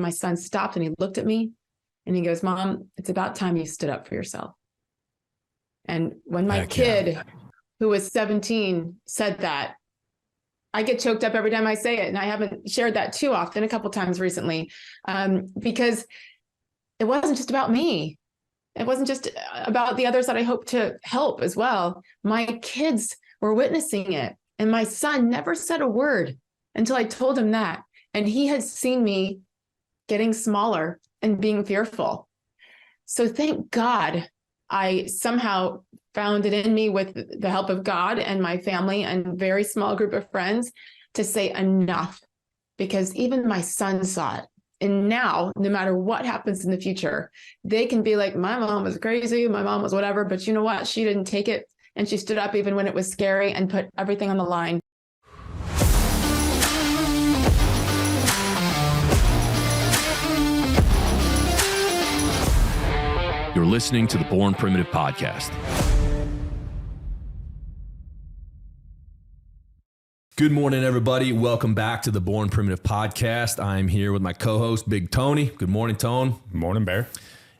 my son stopped and he looked at me and he goes, Mom, it's about time you stood up for yourself. And when my kid, who was 17, said that, I get choked up every time I say it. And I haven't shared that too often, a couple times recently, because it wasn't just about me. It wasn't just about the others that I hope to help as well. My kids were witnessing it. And my son never said a word until I told him that. And he had seen me getting smaller and being fearful. So thank God I somehow found it in me, with the help of God and my family and a very small group of friends, to say enough, because even my son saw it. And now, no matter what happens in the future, they can be like, my mom was crazy, my mom was whatever, but you know what? She didn't take it. And she stood up even when it was scary and put everything on the line. You're listening to the Born Primitive Podcast. Good morning, everybody. Welcome back to the Born Primitive Podcast. I'm here with my co-host, Big Tony. Good morning, Tone. Good morning, Bear.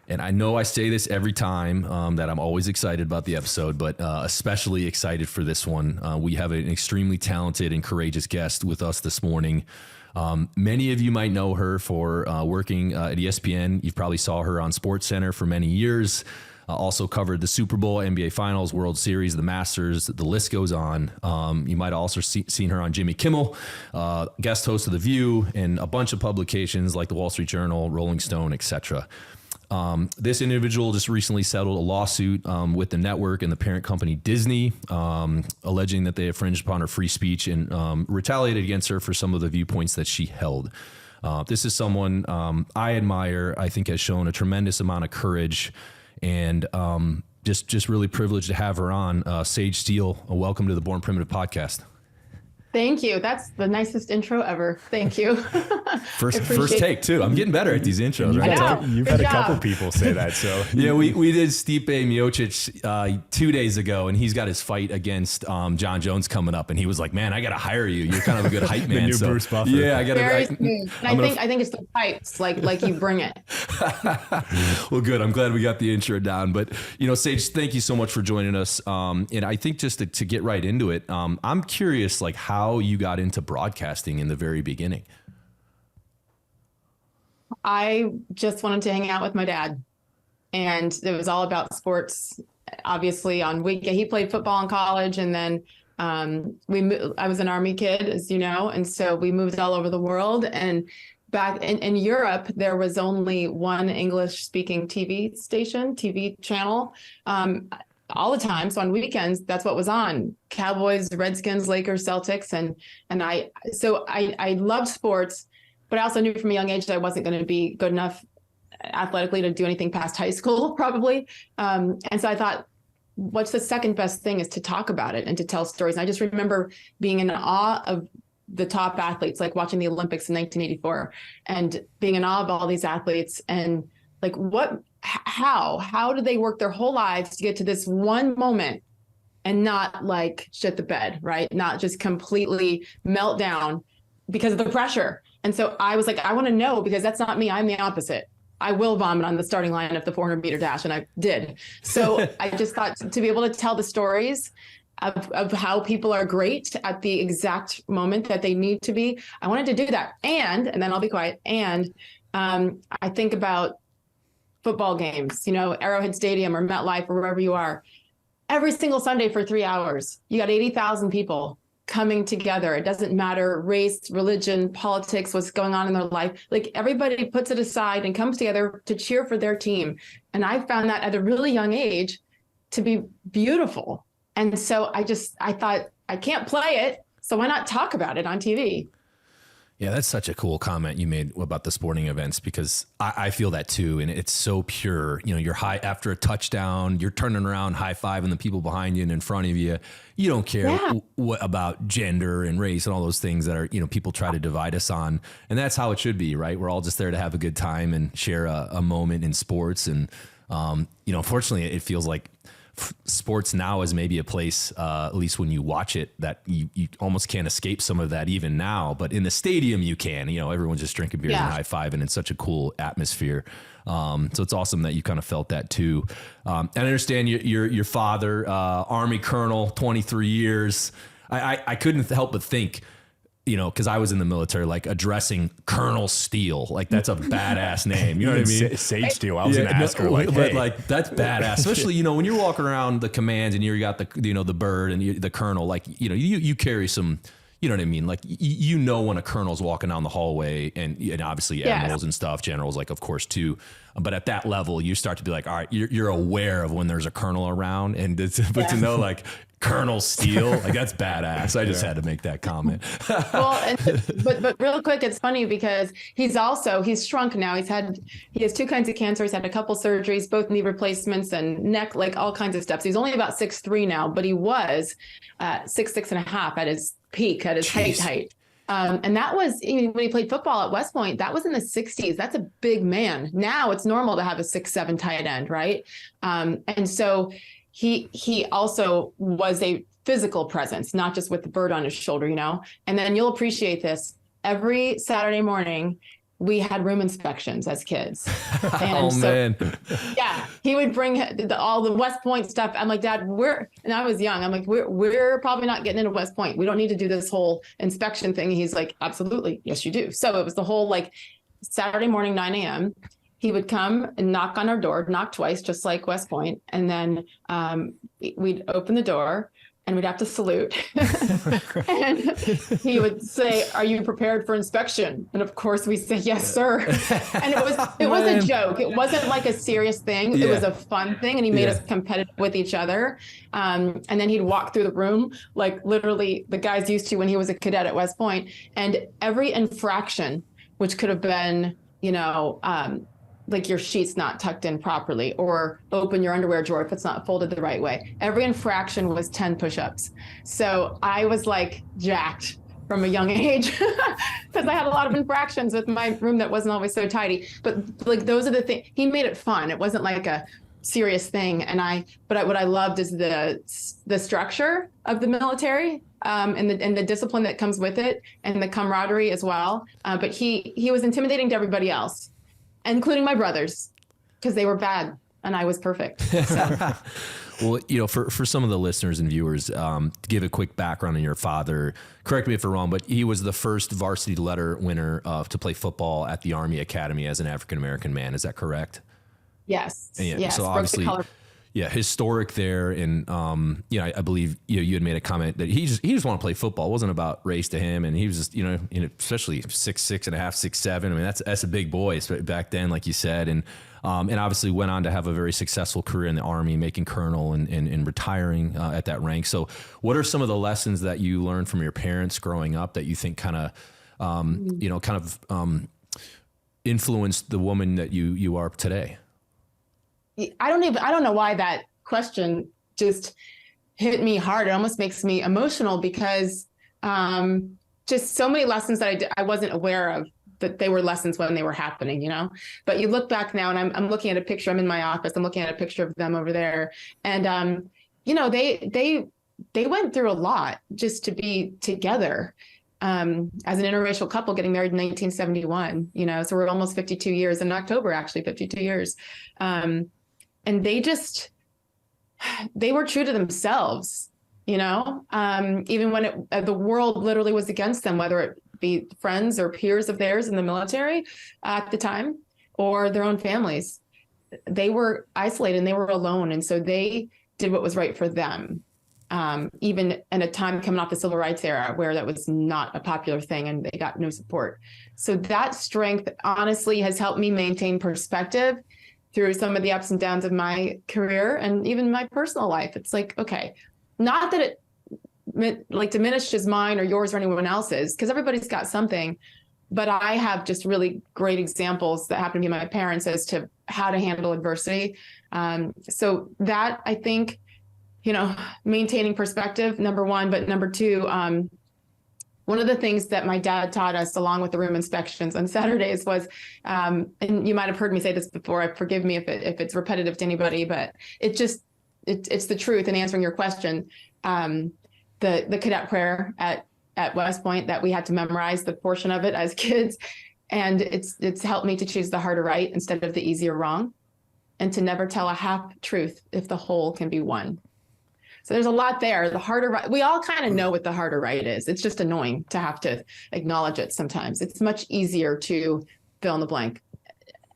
And I know I say this every time that I'm always excited about the episode, but especially excited for this one. We have an extremely talented and courageous guest with us this morning. Many of you might know her for working at ESPN. You've probably saw her on SportsCenter for many years. Also covered the Super Bowl, NBA Finals, World Series, the Masters. The list goes on. You might have also seen her on Jimmy Kimmel, guest host of The View, and a bunch of publications like the Wall Street Journal, Rolling Stone, etc. This individual just recently settled a lawsuit with the network and the parent company Disney, alleging that they infringed upon her free speech and retaliated against her for some of the viewpoints that she held. This is someone I admire, I think has shown a tremendous amount of courage, and just really privileged to have her on. Sage Steele, welcome to the Born Primitive Podcast. Thank you. That's the nicest intro ever. Thank you. First take too. I'm getting better at these intros, right? You've had a couple people say that. So yeah, we did Stipe Miocic 2 days ago, and he's got his fight against John Jones coming up, and he was like, "Man, I got to hire you. You're kind of a good hype man." The new Bruce Buffer. Yeah, I got to. I think it's the pipes, like you bring it. Well, good. I'm glad we got the intro down. But Sage, thank you so much for joining us. And I think just to get right into it, I'm curious, like how you got into broadcasting in the very beginning. I just wanted to hang out with my dad, and it was all about sports. Obviously, on weekend he played football in college, and then I was an Army kid, as you know, and so we moved all over the world. And back in Europe, there was only one English-speaking TV channel. All the time. So on weekends, that's what was on: Cowboys, Redskins, Lakers, Celtics. And I loved sports, but I also knew from a young age that I wasn't going to be good enough athletically to do anything past high school, probably. And so I thought, what's the second best thing is to talk about it and to tell stories. And I just remember being in awe of the top athletes, like watching the Olympics in 1984 and being in awe of all these athletes, and like how do they work their whole lives to get to this one moment and not like shit the bed, right? Not just completely melt down because of the pressure. And so I was like, I want to know, because that's not me. I'm the opposite. I will vomit on the starting line of the 400-meter dash, and I did. So I just thought, to be able to tell the stories of how people are great at the exact moment that they need to be, I wanted to do that. And then I'll be quiet. And I think about football games, Arrowhead Stadium or MetLife or wherever you are, every single Sunday for 3 hours, you got 80,000 people coming together. It doesn't matter race, religion, politics, what's going on in their life. Like, everybody puts it aside and comes together to cheer for their team. And I found that at a really young age to be beautiful. And so I thought, I can't play it, so why not talk about it on TV? Yeah, that's such a cool comment you made about the sporting events, because I feel that too. And it's so pure. You're high after a touchdown, you're turning around, high-fiving the people behind you and in front of you. You don't care what about gender and race and all those things that are, people try to divide us on. And that's how it should be, right? We're all just there to have a good time and share a moment in sports. And, unfortunately, it feels like sports now is maybe a place, at least when you watch it, that you almost can't escape some of that even now. But in the stadium, you can. Everyone's just drinking beers and high-fiving. It's such a cool atmosphere. So it's awesome that you kind of felt that too. And I understand your father, Army Colonel, 23 years. I couldn't help but think, because I was in the military, like addressing Colonel Steele, like that's a badass name. You know what I mean? Sage Steele. I was going to ask her, like, but hey. like that's badass. Especially when you're walking around the commands and you got the bird and the colonel, like you carry some. You know what I mean? Like, when a colonel's walking down the hallway and obviously admirals and stuff, generals, like, of course, too. But at that level, you start to be like, all right, you're aware of when there's a colonel around. But to know, like, Colonel Steele, like, that's badass. I just had to make that comment. Well, but real quick, it's funny because he's shrunk now. He has two kinds of cancer. He's had a couple surgeries, both knee replacements and neck, like all kinds of steps. He's only about 6'3" now, but he was 6'6.5" at his peak, at his height. And that was when he played football at West Point, that was in the 60s. That's a big man. Now it's normal to have a 6'7" tight end, right? And so he also was a physical presence, not just with the bird on his shoulder, And then you'll appreciate this. Every Saturday morning, we had room inspections as kids. And man. Yeah, he would bring all the West Point stuff. I'm like, Dad, and I was young. I'm like, we're probably not getting into West Point. We don't need to do this whole inspection thing. He's like, absolutely. Yes, you do. So it was the whole Saturday morning, 9 a.m. He would come and knock on our door, knock twice, just like West Point. And then we'd open the door and we'd have to salute. And he would say, "Are you prepared for inspection?" And of course we say, "Yes, sir." And it was a joke. It wasn't like a serious thing. It was a fun thing. And he made us competitive with each other. And then he'd walk through the room, like literally the guys used to when he was a cadet at West Point. And every infraction, which could have been, like your sheets not tucked in properly, or open your underwear drawer if it's not folded the right way. Every infraction was 10 push-ups. So I was like jacked from a young age because I had a lot of infractions with my room that wasn't always so tidy. But like those are the things, he made it fun. It wasn't like a serious thing. But what I loved is the structure of the military and the discipline that comes with it and the camaraderie as well. But he was intimidating to everybody else, including my brothers, because they were bad and I was perfect. So. Well, for some of the listeners and viewers, to give a quick background on your father, correct me if I'm wrong, but he was the first varsity letter winner to play football at the Army Academy as an African-American man. Is that correct? Yes. Yes. So obviously, historic there. And, I believe, you had made a comment that he just wanted to play football. It wasn't about race to him. And he was just, especially 6'6.5", 6'7". I mean, that's a big boy back then, like you said. And obviously went on to have a very successful career in the Army, making colonel and retiring at that rank. So what are some of the lessons that you learned from your parents growing up that you think kind of influenced the woman that you are today? I don't know why that question just hit me hard. It almost makes me emotional because just so many lessons that I wasn't aware of, that they were lessons when they were happening, But you look back now, and I'm looking at a picture. I'm in my office. I'm looking at a picture of them over there, and they went through a lot just to be together as an interracial couple, getting married in 1971. So we're almost 52 years in October, actually 52 years. And they were true to themselves, even when the world literally was against them, whether it be friends or peers of theirs in the military at the time or their own families. They were isolated and they were alone. And so they did what was right for them, even in a time coming off the civil rights era where that was not a popular thing and they got no support. So that strength honestly has helped me maintain perspective through some of the ups and downs of my career and even my personal life. It's like, okay, not that it diminishes mine or yours or anyone else's, because everybody's got something, but I have just really great examples that happen to be my parents as to how to handle adversity. So that, I think, maintaining perspective, number one, but number two, one of the things that my dad taught us, along with the room inspections on Saturdays, was, and you might have heard me say this before, forgive me if it's repetitive to anybody, but it just, it's the truth in answering your question. The cadet prayer at West Point that we had to memorize the portion of it as kids. And it's helped me to choose the harder right instead of the easier wrong, and to never tell a half truth if the whole can be one. So there's a lot there. The harder right, we all kind of know what the harder right is. It's just annoying to have to acknowledge it sometimes. It's much easier to fill in the blank.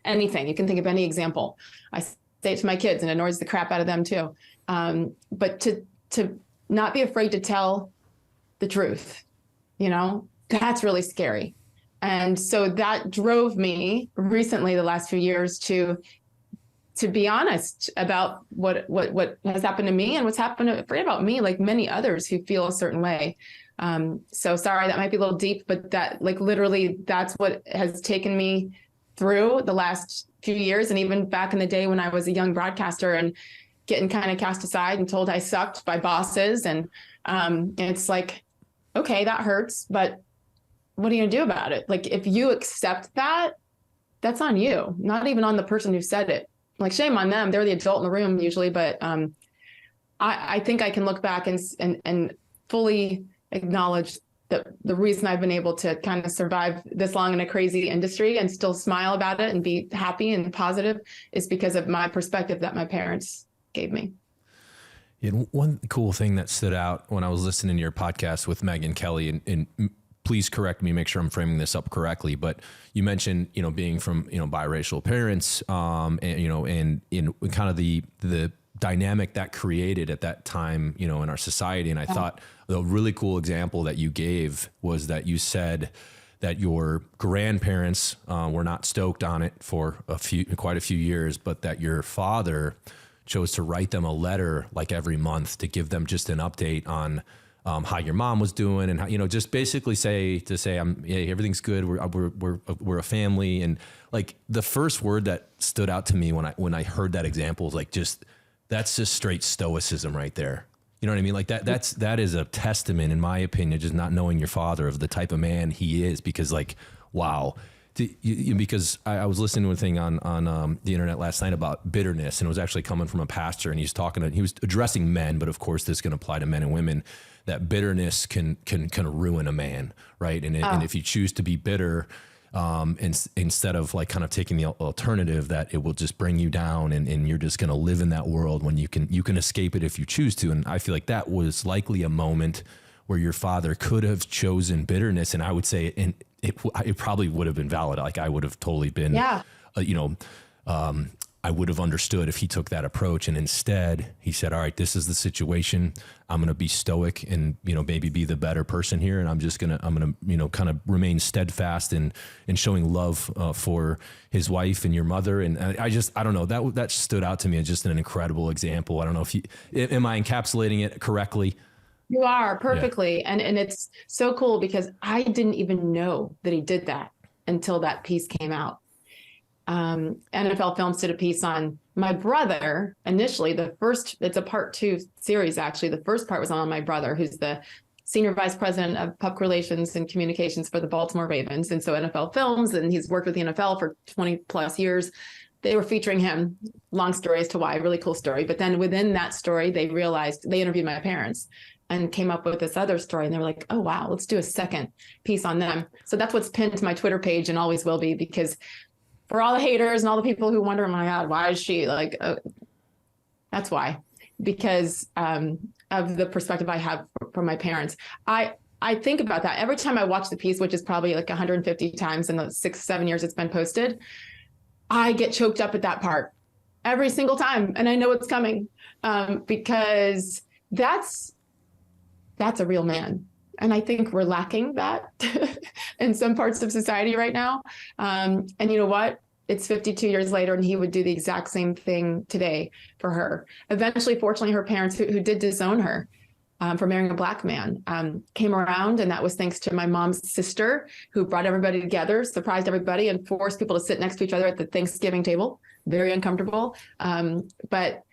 Anything, you can think of any example. I say it to my kids and it annoys the crap out of them too. But to not be afraid to tell the truth, that's really scary. And so that drove me recently, the last few years, to be honest about what has happened to me and what's happened to, forget about me, like many others who feel a certain way. So sorry, that might be a little deep, but that, like, literally that's what has taken me through the last few years. And even back in the day when I was a young broadcaster and getting kind of cast aside and told I sucked by bosses. And it's like, okay, that hurts, but what are you gonna do about it? Like, if you accept that, that's on you, not even on the person who said it. Like, shame on them. They're the adult in the room usually, but I think I can look back and fully acknowledge that the reason I've been able to kind of survive this long in a crazy industry and still smile about it and be happy and positive is because of my perspective that my parents gave me. Yeah, one cool thing that stood out when I was listening to your podcast with Megyn Kelly, and please correct me, make sure I'm framing this up correctly, but you mentioned, being from, biracial parents, and in kind of the dynamic that created at that time, in our society. And I thought the really cool example that you gave was that you said that your grandparents were not stoked on it for quite a few years, but that your father chose to write them a letter like every month to give them just an update on how your mom was doing, and how, just basically say, hey, everything's good. We're a family. And like, the first word that stood out to me when I heard that example was like, that's just straight stoicism right there. You know what I mean? Like that is a testament, in my opinion, just not knowing your father, of the type of man he is, because like, wow. Because I was listening to a thing on the internet last night about bitterness, and it was actually coming from a pastor, and he was addressing men, but of course this can apply to men and women, that bitterness can ruin a man, right? And if you choose to be bitter, instead of like kind of taking the alternative that it will just bring you down, and you're just going to live in that world when you can escape it if you choose to. And I feel like that was likely a moment where your father could have chosen bitterness, and I would say it probably would have been valid. Like, I would have totally been, I would have understood if he took that approach. And instead he said, all right, this is the situation. I'm going to be stoic and, maybe be the better person here. And I'm going to, kind of remain steadfast in showing love for his wife and your mother. And I don't know, that stood out to me as just an incredible example. I don't know am I encapsulating it correctly? You are perfectly. Yeah. And it's so cool because I didn't even know that he did that until that piece came out. NFL Films did a piece on my brother. Initially, it's a part 2 series, actually. The first part was on my brother, who's the senior vice president of public relations and communications for the Baltimore Ravens. And so NFL Films, and he's worked with the NFL for 20 plus years. They were featuring him. Long story as to why, really cool story. But then within that story, they interviewed my parents and came up with this other story. And they were like, oh, wow, let's do a second piece on them. So that's what's pinned to my Twitter page and always will be, because for all the haters and all the people who wonder, oh my God, why is she like, that's why, because of the perspective I have from my parents. I think about that every time I watch the piece, which is probably like 150 times in the 6-7 years it's been posted. I get choked up at that part every single time. And I know it's coming because that's a real man. And I think we're lacking that in some parts of society right now. And you know what? It's 52 years later, and he would do the exact same thing today for her. Eventually, fortunately, her parents, who did disown her for marrying a Black man, came around. And that was thanks to my mom's sister, who brought everybody together, surprised everybody, and forced people to sit next to each other at the Thanksgiving table. Very uncomfortable. But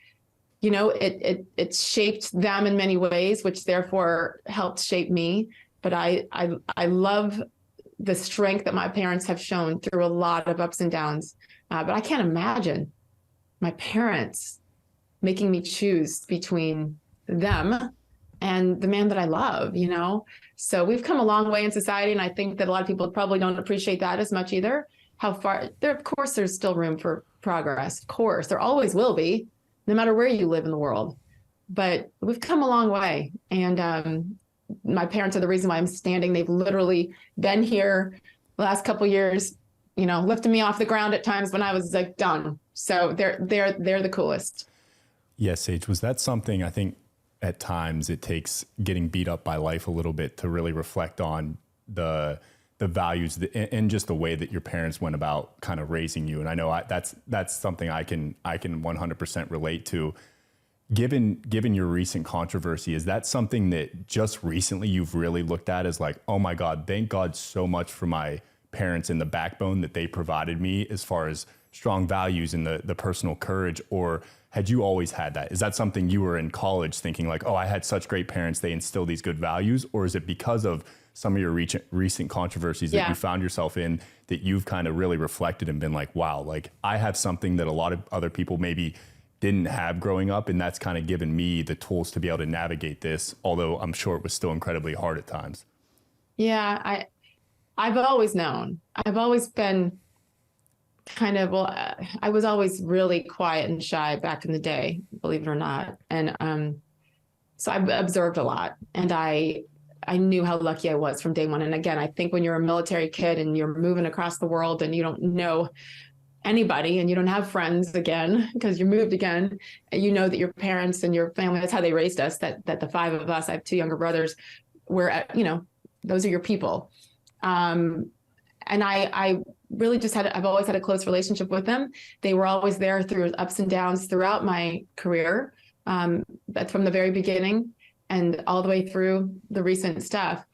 it shaped them in many ways, which therefore helped shape me. But I love the strength that my parents have shown through a lot of ups and downs. But I can't imagine my parents making me choose between them and the man that I love, you know? So we've come a long way in society. And I think that a lot of people probably don't appreciate that as much either. How far there, of course, there's still room for progress. Of course, there always will be, no matter where you live in the world. But we've come a long way. And my parents are the reason why I'm standing. They've literally been here the last couple of years, you know, lifting me off the ground at times when I was like done. So they're the coolest. Yes, Sage, was that something? I think at times it takes getting beat up by life a little bit to really reflect on the values and just the way that your parents went about kind of raising you. And I know that's something I can 100% relate to. Given your recent controversy, is that something that just recently you've really looked at as like, oh my God, thank God so much for my parents and the backbone that they provided me as far as strong values and the personal courage? Or had you always had that? Is that something you were in college thinking like, oh, I had such great parents, they instilled these good values? Or is it because of some of your recent controversies that you found yourself in that you've kind of really reflected and been like, wow, like I have something that a lot of other people maybe didn't have growing up, and that's kind of given me the tools to be able to navigate this, although I'm sure it was still incredibly hard at times? Yeah, I've always known. I've always been kind of, I was always really quiet and shy back in the day, believe it or not. And so I observed a lot, and I knew how lucky I was from day one. And again, I think when you're a military kid and you're moving across the world and you don't know anybody and you don't have friends again because you moved again, you know that your parents and your family, that's how they raised us, that the five of us, I have two younger brothers, you know, those are your people. And I really just I've always had a close relationship with them. They were always there through ups and downs throughout my career, but from the very beginning and all the way through the recent stuff.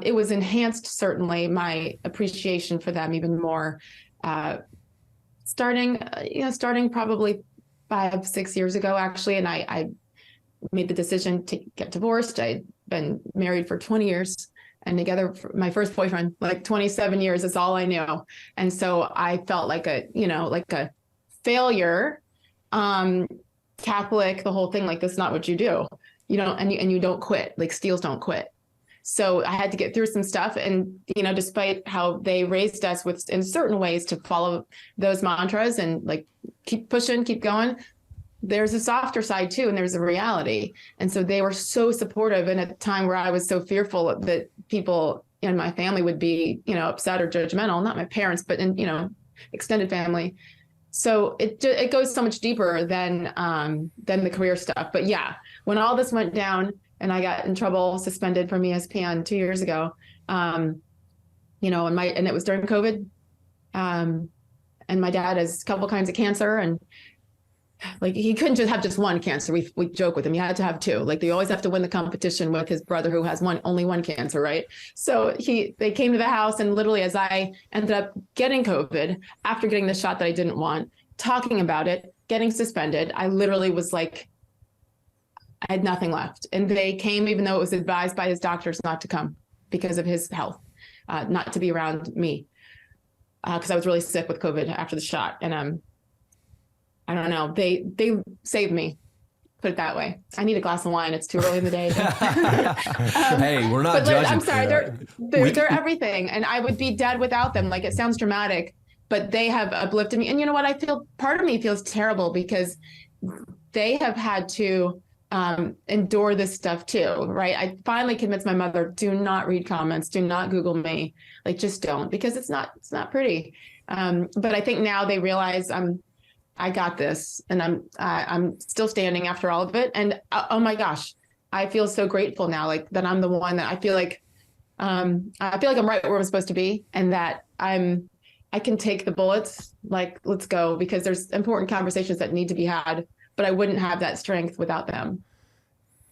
It was enhanced, certainly, my appreciation for them even more, starting probably 5-6 years ago, actually. And I made the decision to get divorced. I'd been married for 20 years and together my first boyfriend, like 27 years is all I knew. And so I felt like a failure, Catholic, the whole thing, like, that's not what you do. You don't, and you don't quit, like Steeles don't quit. So I had to get through some stuff. And, you know, despite how they raised us with in certain ways to follow those mantras and like keep pushing, keep going, there's a softer side too. And there's a reality. And so they were so supportive. And at a time where I was so fearful that people in my family would be, you know, upset or judgmental, not my parents, but in, you know, extended family. So it goes so much deeper than the career stuff. But yeah, when all this went down and I got in trouble, suspended from ESPN 2 years ago, you know, and it was during COVID, and my dad has a couple kinds of cancer, and like he couldn't just have just one cancer. We joke with him, he had to have two. Like they always have to win the competition with his brother who has only one cancer, right? So they came to the house, and literally as I ended up getting COVID after getting the shot that I didn't want, talking about it, getting suspended, I literally was like, I had nothing left. And they came, even though it was advised by his doctors not to come because of his health, not to be around me, because I was really sick with COVID after the shot. And I don't know. They saved me. Put it that way. I need a glass of wine. It's too early in the day. Hey, we're not judging. I'm sorry. They're everything. And I would be dead without them. Like, it sounds dramatic, but they have uplifted me. And you know what? Part of me feels terrible because they have had to endure this stuff too, right? I finally convinced my mother, do not read comments. Do not Google me. Like, just don't, because it's not pretty. But I think now they realize I got this, and I'm still standing after all of it. And oh my gosh, I feel so grateful now, like that I'm the one that I feel like I'm right where I'm supposed to be, and that I can take the bullets, like, let's go, because there's important conversations that need to be had, but I wouldn't have that strength without them.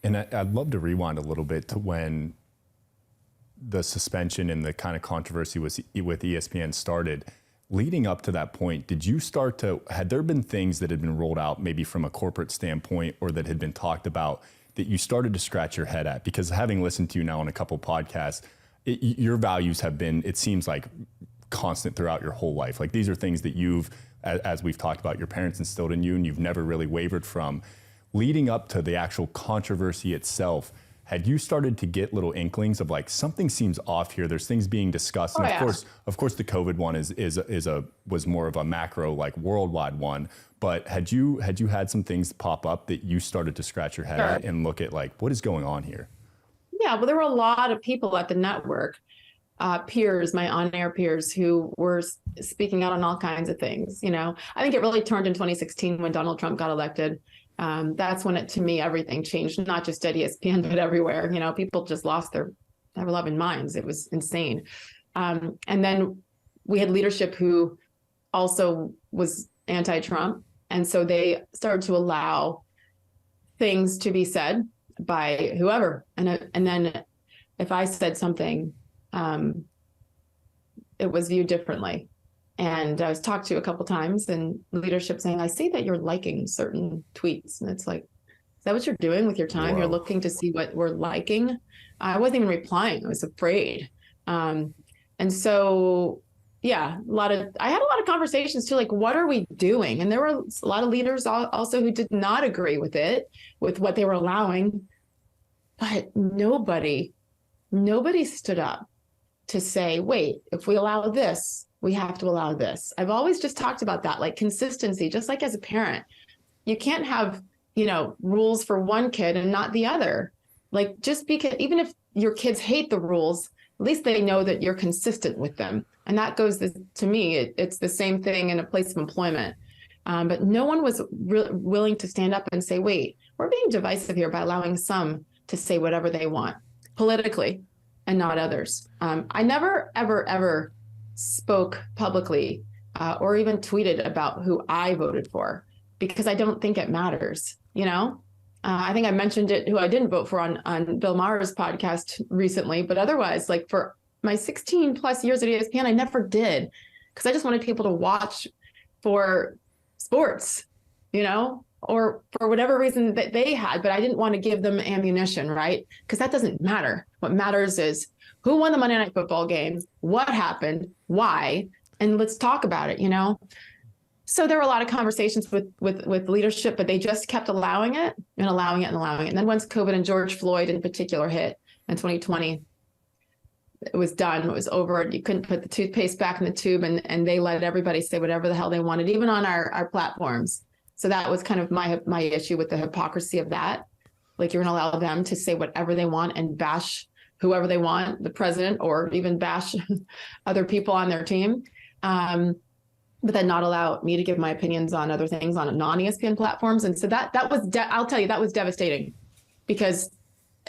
And I'd love to rewind a little bit to when the suspension and the kind of controversy with ESPN started. Leading up to that point, had there been things that had been rolled out maybe from a corporate standpoint or that had been talked about that you started to scratch your head at? Because having listened to you now on a couple podcasts, your values have been, it seems like, constant throughout your whole life. Like these are things that you've, as we've talked about, your parents instilled in you and you've never really wavered from. Leading up to the actual controversy itself, had you started to get little inklings of like something seems off here? There's things being discussed, and of course, the COVID one was more of a macro, like worldwide one. But had you had some things pop up that you started to scratch your head at and look at like what is going on here? Yeah, well, there were a lot of people at the network, peers, my on-air peers, who were speaking out on all kinds of things. You know, I think it really turned in 2016 when Donald Trump got elected. That's when to me, everything changed, not just at ESPN, but everywhere. You know, people just lost their loving minds. It was insane. And then we had leadership who also was anti-Trump. And so they started to allow things to be said by whoever. And then if I said something, it was viewed differently. And I was talked to a couple times, and leadership saying, I see that you're liking certain tweets. And it's like, is that what you're doing with your time? Whoa. You're looking to see what we're liking. I wasn't even replying. I was afraid. And so, yeah, I had a lot of conversations too, like, what are we doing? And there were a lot of leaders also who did not agree with what they were allowing. But nobody stood up to say, wait, if we allow this, we have to allow this. I've always just talked about that, like consistency, just like as a parent. You can't have, rules for one kid and not the other. Like, just because, even if your kids hate the rules, at least they know that you're consistent with them. And that goes to me, it's the same thing in a place of employment. But no one was willing to stand up and say, wait, we're being divisive here by allowing some to say whatever they want politically and not others. I never, ever, ever spoke publicly or even tweeted about who I voted for, because I don't think it matters. I think I mentioned it, who I didn't vote for on Bill Maher's podcast recently, but otherwise, like for my 16 plus years at ESPN, I never did, because I just wanted people to watch for sports, or for whatever reason that they had, but I didn't want to give them ammunition, right? Because that doesn't matter. What matters is who won the Monday Night Football game, what happened, why, and let's talk about it, So there were a lot of conversations with leadership, but they just kept allowing it and allowing it and allowing it. And then once COVID and George Floyd in particular hit in 2020, it was done. It was over. You couldn't put the toothpaste back in the tube, and they let everybody say whatever the hell they wanted, even on our platforms. So that was kind of my issue with the hypocrisy of that. Like, you're going to allow them to say whatever they want and bash whoever they want, the president, or even bash other people on their team. But then not allow me to give my opinions on other things on non-ESPN platforms. And so that was, I'll tell you, that was devastating, because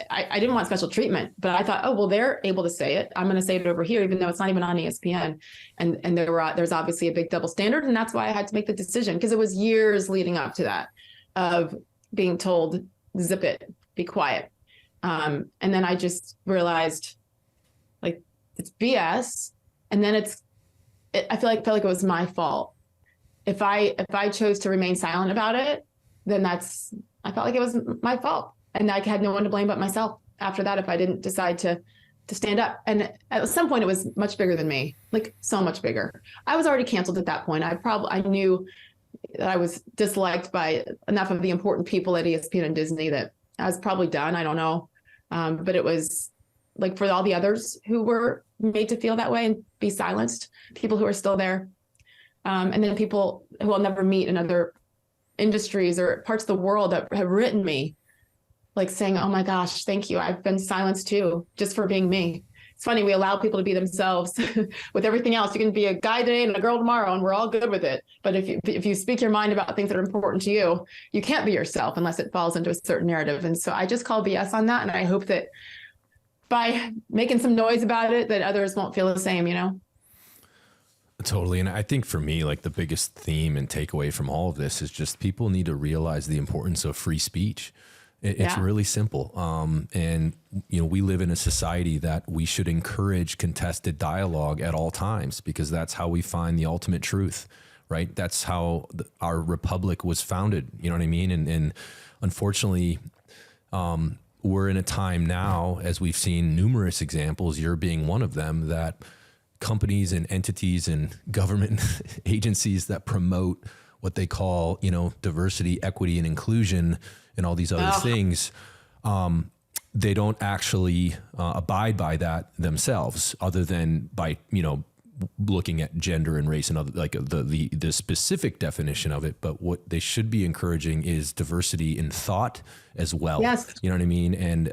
I didn't want special treatment, but I thought, oh, well, they're able to say it. I'm going to say it over here, even though it's not even on ESPN. And there's obviously a big double standard. And that's why I had to make the decision, because it was years leading up to that of being told, zip it, be quiet. And then I just realized, like, it's BS. And then I felt like it was my fault. If I chose to remain silent about it, then I felt like it was my fault. And I had no one to blame but myself after that, if I didn't decide to stand up. And at some point it was much bigger than me, like so much bigger. I was already canceled at that point. I knew that I was disliked by enough of the important people at ESPN and Disney that I was probably done. I don't know. But it was like, for all the others who were made to feel that way and be silenced, people who are still there. And then people who I'll never meet in other industries or parts of the world that have written me, like saying, oh my gosh, thank you. I've been silenced too, just for being me. It's funny, we allow people to be themselves with everything else. You can be a guy today and a girl tomorrow, and we're all good with it. But if you speak your mind about things that are important to you, you can't be yourself unless it falls into a certain narrative. And so I just call BS on that. And I hope that by making some noise about it, that others won't feel the same, Totally. And I think for me, like, the biggest theme and takeaway from all of this is just people need to realize the importance of free speech. It's really simple. And, we live in a society that we should encourage contested dialogue at all times, because that's how we find the ultimate truth, right? That's how our republic was founded. You know what I mean? And unfortunately, we're in a time now, as we've seen numerous examples, you're being one of them, that companies and entities and government agencies that promote what they call, diversity, equity, and inclusion and all these other things, they don't actually abide by that themselves, other than by, looking at gender and race and other, like the specific definition of it. But what they should be encouraging is diversity in thought as well. Yes. You know what I mean? And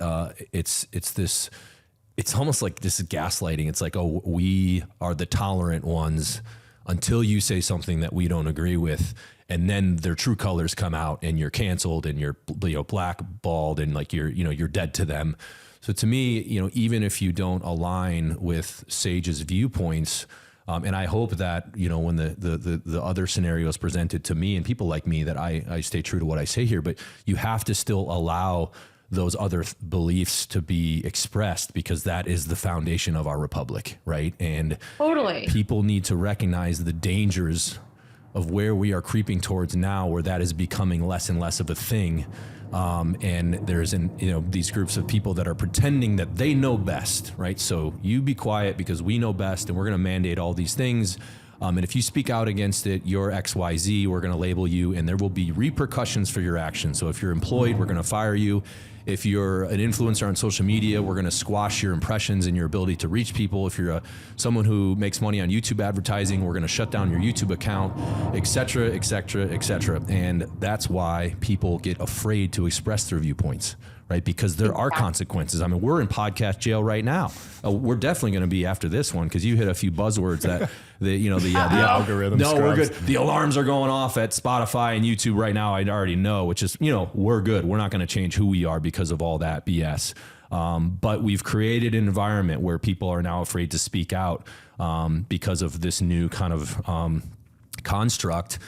it's almost like this is gaslighting. It's like, oh, we are the tolerant ones until you say something that we don't agree with. And then their true colors come out and you're canceled and you're, blackballed and like you're dead to them. So to me, even if you don't align with Sage's viewpoints, and I hope that, when the other scenarios presented to me and people like me, that I stay true to what I say here, but you have to still allow those other beliefs to be expressed, because that is the foundation of our republic, right? And totally, people need to recognize the dangers of where we are creeping towards now, where that is becoming less and less of a thing. And there's these groups of people that are pretending that they know best, right? So you be quiet because we know best, and we're going to mandate all these things. And if you speak out against it, you're XYZ, we're going to label you, and there will be repercussions for your actions. So if you're employed, we're going to fire you. If you're an influencer on social media, we're going to squash your impressions and your ability to reach people. If you're someone who makes money on YouTube advertising, we're going to shut down your YouTube account, et cetera, et cetera, et cetera. And that's why people get afraid to express their viewpoints, right? Because there are consequences. I mean, we're in podcast jail right now. We're definitely going to be after this one, because you hit a few buzzwords that the algorithm. No, scrubs. we're good. The alarms are going off at Spotify and YouTube right now. I already know, which is, we're good. We're not going to change who we are because of all that BS. But we've created an environment where people are now afraid to speak out because of this new kind of construct.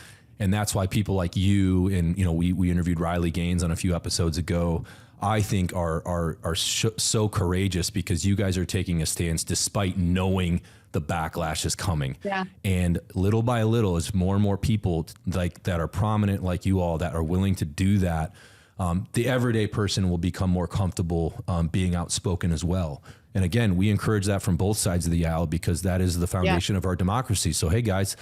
And that's why people like you and, we interviewed Riley Gaines on a few episodes ago, I think are so courageous, because you guys are taking a stance despite knowing the backlash is coming. Yeah. And little by little, as more and more people like that are prominent like you all that are willing to do that, the everyday person will become more comfortable being outspoken as well. And again, we encourage that from both sides of the aisle, because that is the foundation of our democracy. So, hey guys,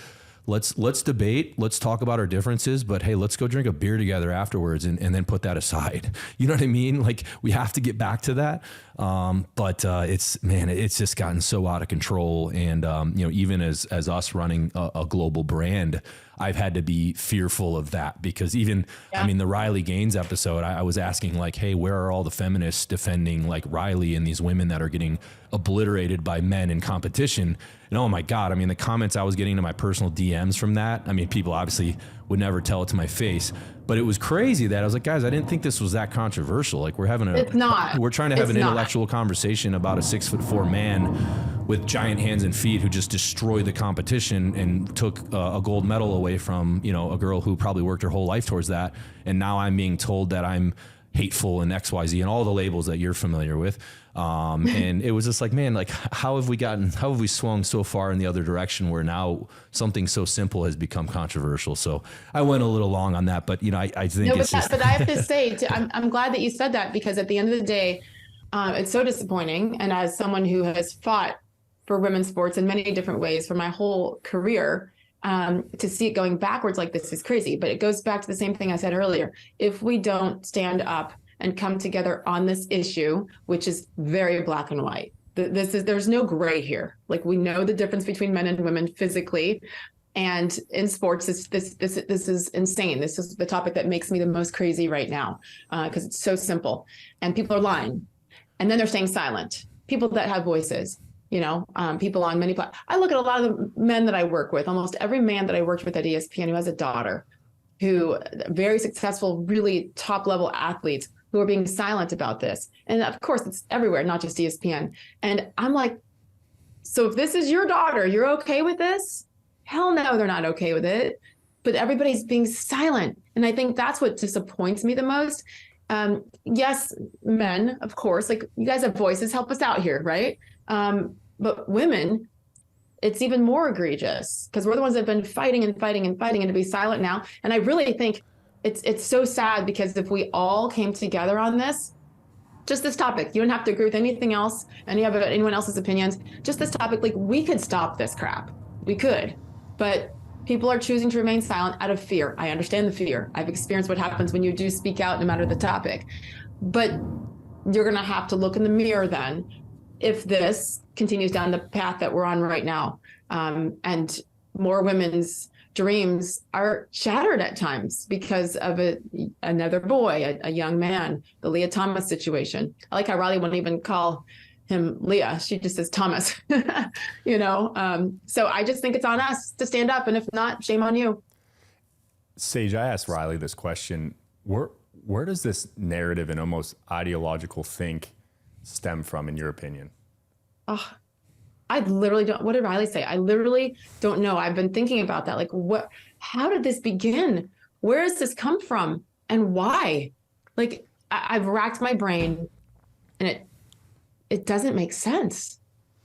let's debate, let's talk about our differences, but hey, let's go drink a beer together afterwards and then put that aside. You know what I mean? Like, we have to get back to that. But it's just gotten so out of control. And, even as us running a global brand, I've had to be fearful of that, because the Riley Gaines episode, I was asking like, hey, where are all the feminists defending like Riley and these women that are getting obliterated by men in competition? And oh my God, the comments I was getting to my personal DMs from that, people obviously would never tell it to my face, but it was crazy that I was like, guys, I didn't think this was that controversial. Like, we're trying to have an intellectual conversation about a 6'4" man with giant hands and feet who just destroyed the competition and took a gold medal away from, a girl who probably worked her whole life towards that. And now I'm being told that I'm hateful and XYZ and all the labels that you're familiar with. And it was just like, man, like, how have we swung so far in the other direction where now something so simple has become controversial? So I went a little long on that, but I think but I have to say, I'm glad that you said that, because at the end of the day, it's so disappointing. And as someone who has fought for women's sports in many different ways for my whole career, to see it going backwards like this is crazy. But it goes back to the same thing I said earlier. If we don't stand up and come together on this issue, which is very black and white, there's no gray here. Like, we know the difference between men and women physically, and in sports, this is insane. This is the topic that makes me the most crazy right now, because it's so simple, and people are lying, and then they're staying silent. People that have voices. People on many platforms. I look at a lot of the men that I work with, almost every man that I worked with at ESPN who has a daughter, who very successful, really top level athletes who are being silent about this. And of course, it's everywhere, not just ESPN. And I'm like, so if this is your daughter, you're okay with this? Hell no, they're not okay with it. But everybody's being silent. And I think that's what disappoints me the most. Yes, men, of course, like, you guys have voices, help us out here, right? But women, it's even more egregious, because we're the ones that have been fighting and fighting and fighting, and to be silent now. And I really think it's so sad, because if we all came together on this, just this topic. You don't have to agree with anything else, anyone else's opinions. Just this topic, like we could stop this crap. We could, but people are choosing to remain silent out of fear. I understand the fear. I've experienced what happens when you do speak out, no matter the topic. But you're going to have to look in the mirror then if this continues down the path that we're on right now. And more women's dreams are shattered at times because of another boy, a young man, the Leah Thomas situation. I like how Riley won't even call him Leah. She just says Thomas, So I just think it's on us to stand up. And if not, shame on you. Sage, I asked Riley this question. Where does this narrative and almost ideological think stem from, in your opinion? Oh, I literally don't. What did Riley say? I literally don't know. I've been thinking about that. Like, how did this begin? Where does this come from? And why? Like, I've racked my brain and it doesn't make sense,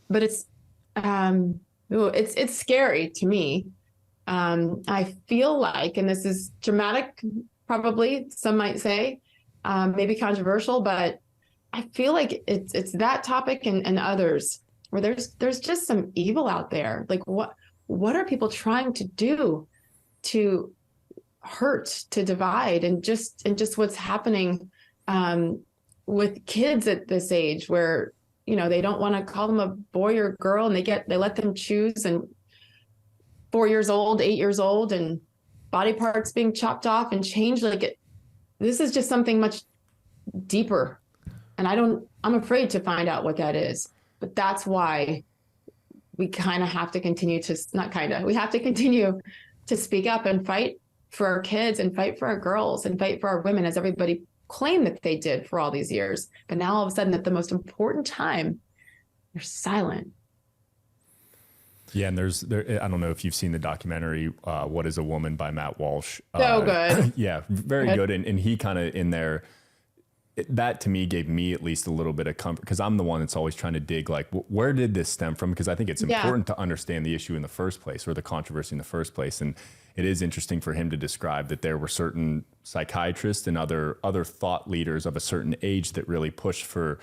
but it's scary to me. I feel like, and this is dramatic, probably some might say, maybe controversial, but I feel like it's that topic and others where there's just some evil out there. Like what are people trying to do to hurt, to divide, and just what's happening with kids at this age where, they don't want to call them a boy or girl and they let them choose, and 4 years old, 8 years old, and body parts being chopped off and changed. This is just something much deeper. And I'm afraid to find out what that is. But that's why we kind of have to continue we have to continue to speak up and fight for our kids and fight for our girls and fight for our women, as everybody claimed that they did for all these years. But now all of a sudden, at the most important time, they're silent. Yeah, and I don't know if you've seen the documentary, What is a Woman by Matt Walsh. So good. Yeah, very good. And he kind of in there, that to me gave me at least a little bit of comfort, because I'm the one that's always trying to dig, like, where did this stem from? Because I think it's important to understand the issue in the first place, or the controversy in the first place. And it is interesting for him to describe that there were certain psychiatrists and other thought leaders of a certain age that really pushed for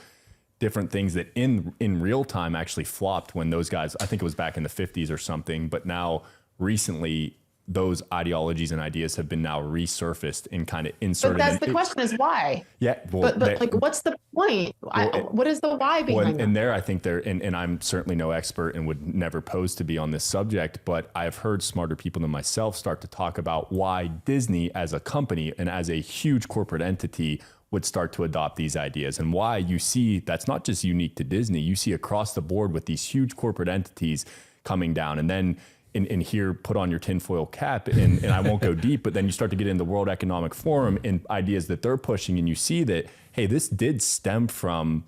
different things that in real time actually flopped when those guys, I think it was back in the 50s or something, but now recently those ideologies and ideas have been now resurfaced and kind of inserted. But the question is why? Yeah. Well, but what's the point? What is the why behind that? And there, I think and I'm certainly no expert and would never pose to be on this subject, but I've heard smarter people than myself start to talk about why Disney as a company and as a huge corporate entity would start to adopt these ideas, and why you see that's not just unique to Disney. You see across the board with these huge corporate entities coming down, and then in here, put on your tinfoil cap, and I won't go deep, but then you start to get in the World Economic Forum and ideas that they're pushing, and you see that, hey, this did stem from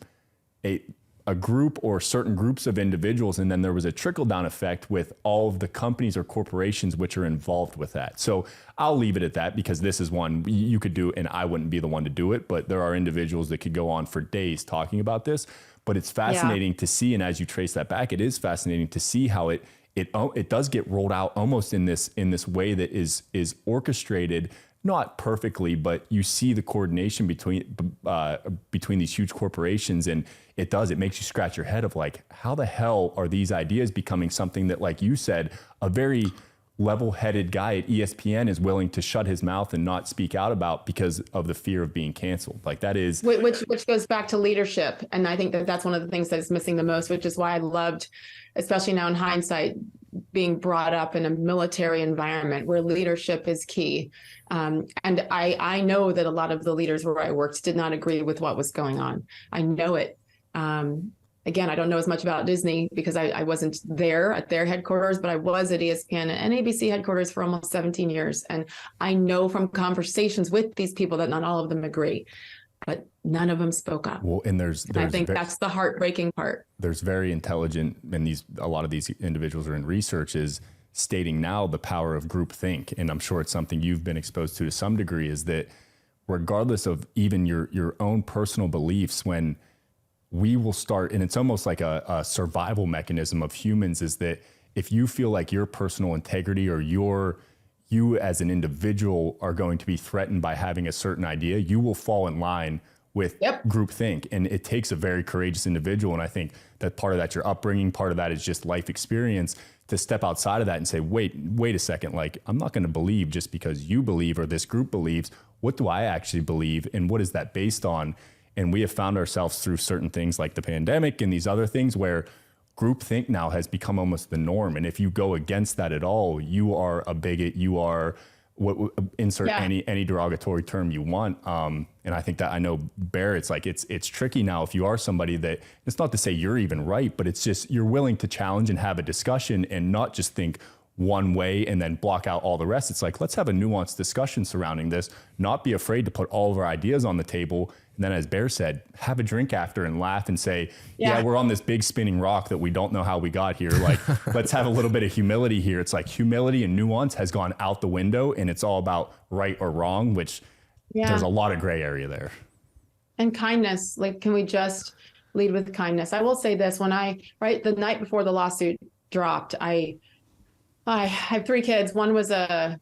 a group or certain groups of individuals, and then there was a trickle-down effect with all of the companies or corporations which are involved with that. So I'll leave it at that, because this is one you could do, and I wouldn't be the one to do it, but there are individuals that could go on for days talking about this. But it's fascinating to see, and as you trace that back, it is fascinating to see how it does get rolled out almost in this way that is orchestrated, not perfectly, but you see the coordination between these huge corporations, and it makes you scratch your head of like, how the hell are these ideas becoming something that, like you said, a very level-headed guy at ESPN is willing to shut his mouth and not speak out about because of the fear of being canceled. Like, that is which goes back to leadership, and I think that's one of the things that is missing the most, which is why I loved, especially now in hindsight, being brought up in a military environment where leadership is key. And I know that a lot of the leaders where I worked did not agree with what was going on. I know it. Again, I don't know as much about Disney because I wasn't there at their headquarters, but I was at ESPN and ABC headquarters for almost 17 years. And I know from conversations with these people that not all of them agree, but none of them spoke up. Well, and I think that's the heartbreaking part. There's very intelligent, and a lot of these individuals are in research, is stating now the power of groupthink. And I'm sure it's something you've been exposed to some degree, is that regardless of even your own personal beliefs, when we will start, and it's almost like a survival mechanism of humans, is that if you feel like your personal integrity or you as an individual are going to be threatened by having a certain idea, you will fall in line with groupthink. And it takes a very courageous individual. And I think that part of that's your upbringing, part of that is just life experience, to step outside of that and say, wait a second, like, I'm not going to believe just because you believe or this group believes. What do I actually believe? And what is that based on? And we have found ourselves through certain things like the pandemic and these other things where groupthink now has become almost the norm. And if you go against that at all, you are a bigot, you are insert any derogatory term you want. And I think that, I know, Bear, it's like, it's tricky now if you are somebody that, it's not to say you're even right, but it's just, you're willing to challenge and have a discussion and not just think one way and then block out all the rest. It's like, let's have a nuanced discussion surrounding this, not be afraid to put all of our ideas on the table. And then, as Bear said, have a drink after and laugh and say, yeah, we're on this big spinning rock that we don't know how we got here. Like, let's have a little bit of humility here. It's like humility and nuance has gone out the window, and it's all about right or wrong, which there's a lot of gray area there. And kindness, like, can we just lead with kindness? I will say this, when the night before the lawsuit dropped, I have 3 kids. One was a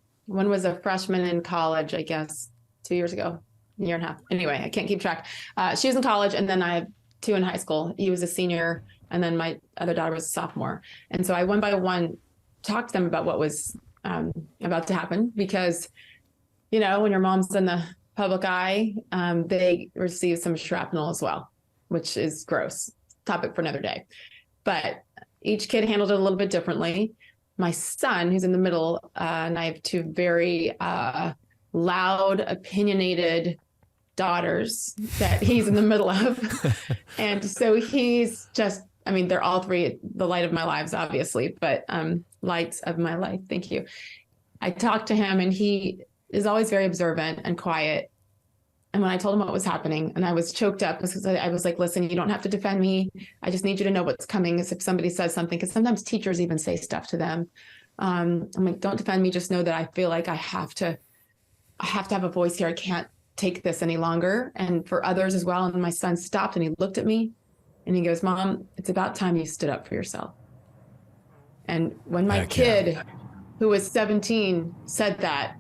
freshman in college, I guess, 2 years ago. A year and a half. Anyway, I can't keep track. She was in college, and then I have 2 in high school. He was a senior, and then my other daughter was a sophomore. And so I one by one talked to them about what was about to happen, because, you know, when your mom's in the public eye, they receive some shrapnel as well, which is gross. Topic for another day. But each kid handled it a little bit differently. My son, who's in the middle, and I have 2 very loud, opinionated daughters that he's in the middle of. And so he's just, I mean, they're all 3 the light of my lives, obviously, but lights of my life. Thank you. I talked to him, and he is always very observant and quiet. And when I told him what was happening, and I was choked up because I was like, listen, you don't have to defend me. I just need you to know what's coming. As if somebody says something, because sometimes teachers even say stuff to them. I'm like, don't defend me. Just know that I feel like I have to have a voice here. I can't take this any longer. And for others as well. And my son stopped, and he looked at me, and he goes, Mom, it's about time you stood up for yourself. And when my kid, who was 17, said that,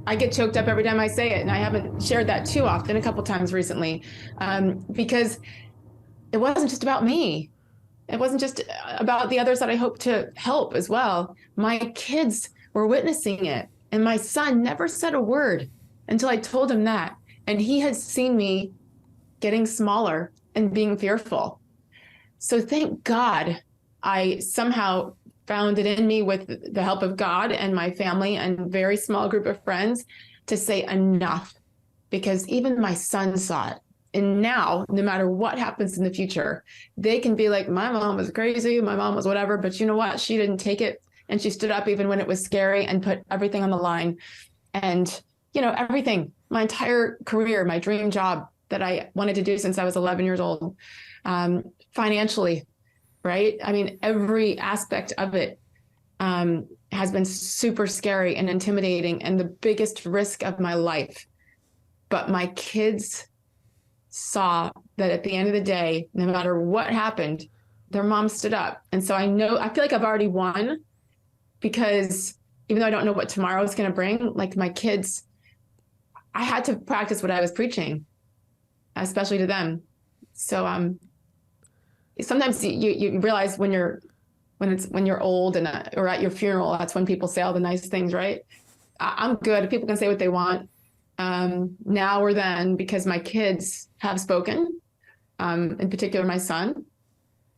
I get choked up every time I say it. And I haven't shared that too often, a couple times recently, because it wasn't just about me. It wasn't just about the others that I hope to help as well. My kids were witnessing it. And my son never said a word until I told him that. And he had seen me getting smaller and being fearful. So thank God I somehow found it in me, with the help of God and my family and a very small group of friends, to say enough, because even my son saw it. And now, no matter what happens in the future, they can be like, my mom was crazy, my mom was whatever, but you know what? She didn't take it. And she stood up even when it was scary and put everything on the line. And, you know, everything, my entire career, my dream job that I wanted to do since I was 11 years old, financially, right? I mean, every aspect of it has been super scary and intimidating and the biggest risk of my life. But my kids saw that at the end of the day, no matter what happened, their mom stood up. And so I feel like I've already won, because even though I don't know what tomorrow is going to bring, like my kids, I had to practice what I was preaching, especially to them. So sometimes you realize when you're old and or at your funeral, that's when people say all the nice things, right? I'm good. People can say what they want now or then, because my kids have spoken, in particular my son,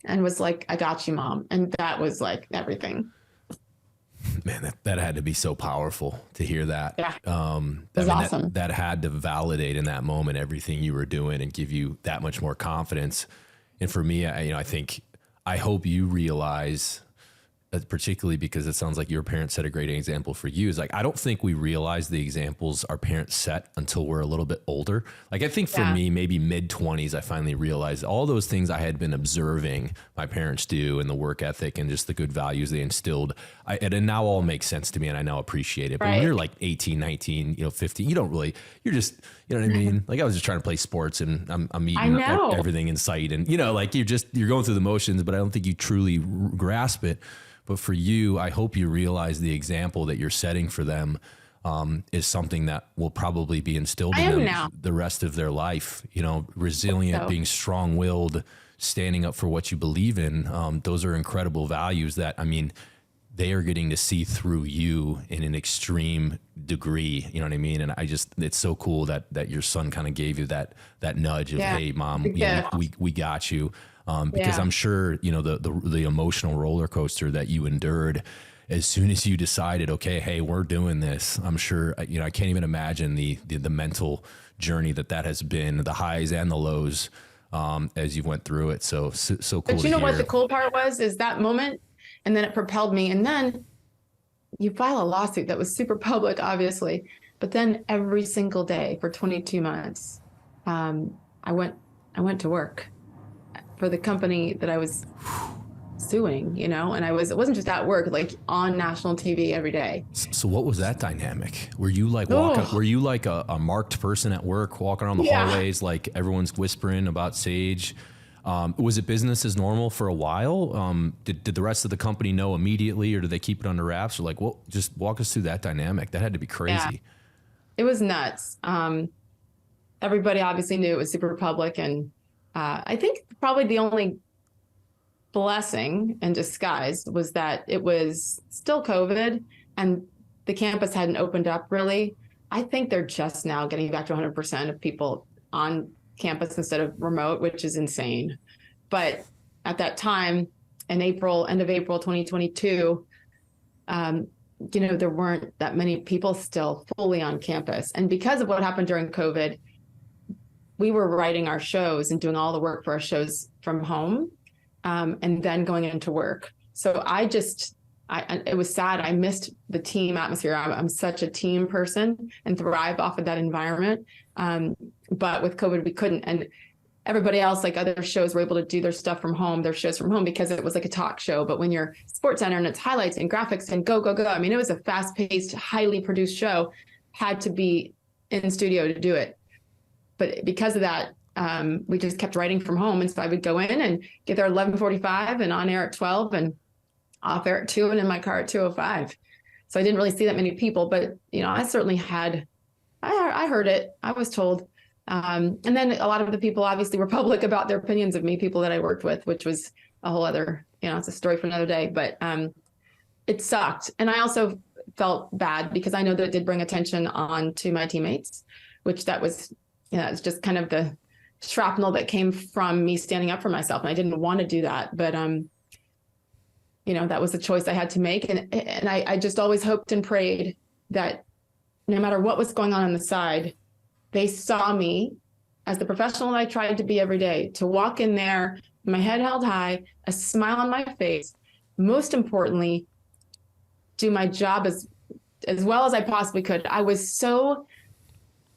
and was like, I got you, Mom. And that was like everything. Man, that had to be so powerful to hear that. Yeah, it was awesome. That had to validate in that moment everything you were doing and give you that much more confidence. And for me, I hope you realize, particularly because it sounds like your parents set a great example for you, is like, I don't think we realize the examples our parents set until we're a little bit older. Like, I think for me, maybe mid-20s, I finally realized all those things I had been observing my parents do, and the work ethic and just the good values they instilled. And now all makes sense to me, and I now appreciate it. But when you're like 18, 19, 15, you don't really, you're just, you know what I mean? Like, I was just trying to play sports, and I'm eating everything in sight. And, like, you're going through the motions, but I don't think you truly grasp it. But for you, I hope you realize the example that you're setting for them, is something that will probably be instilled I in am them now. the rest of their life. You know, resilient, So. being strong-willed, standing up for what you believe in. Those are incredible values that, I mean, they are getting to see through you in an extreme degree. You know what I mean? And it's so cool that your son kind of gave you that nudge of, hey, mom, you know, we got you. Because I'm sure, you know, the emotional roller coaster that you endured as soon as you decided, okay, hey, we're doing this. I'm sure, you know, I can't even imagine the mental journey that has been, the highs and the lows, as you went through it. So cool. But you know what the cool part was, is that moment, and then it propelled me. And then you file a lawsuit that was super public, obviously, but then every single day for 22 months, I went to work for the company that I was suing, you know, and it wasn't just at work, like on national TV every day. So what was that dynamic? Were you like were you like a marked person at work, walking around the hallways, like everyone's whispering about Sage? Was it business as normal for a while? Did the rest of the company know immediately, or did they keep it under wraps? Or like, well, just walk us through that dynamic. That had to be crazy. Yeah. It was nuts. Everybody obviously knew it was super public, and I think probably the only blessing in disguise was that it was still COVID and the campus hadn't opened up really. I think they're just now getting back to 100% of people on campus instead of remote, which is insane. But at that time, in end of April 2022, you know, there weren't that many people still fully on campus. And because of what happened during COVID, we were writing our shows and doing all the work for our shows from home, and then going into work. So it was sad. I missed the team atmosphere. I'm such a team person and thrive off of that environment. But with COVID, we couldn't. And everybody else, like other shows, were able to do their stuff from home, their shows from home, because it was like a talk show. But when you're SportsCenter and it's highlights and graphics and go, I mean, it was a fast-paced, highly produced show, had to be in studio to do it. But because of that, we just kept writing from home. And so I would go in and get there at 11:45 and on air at 12 and off air at 2 and in my car at 2:05. So I didn't really see that many people, but, you know, I certainly I heard it. I was told. And then a lot of the people obviously were public about their opinions of me, people that I worked with, which was a whole other, you know, it's a story for another day, but it sucked. And I also felt bad because I know that it did bring attention on to my teammates, which that was, you know, it's just kind of the shrapnel that came from me standing up for myself. And I didn't want to do that, but, you know, that was the choice I had to make. And I just always hoped and prayed that no matter what was going on the side, they saw me as the professional that I tried to be every day, to walk in there, my head held high, a smile on my face, most importantly, do my job as well as I possibly could. I was so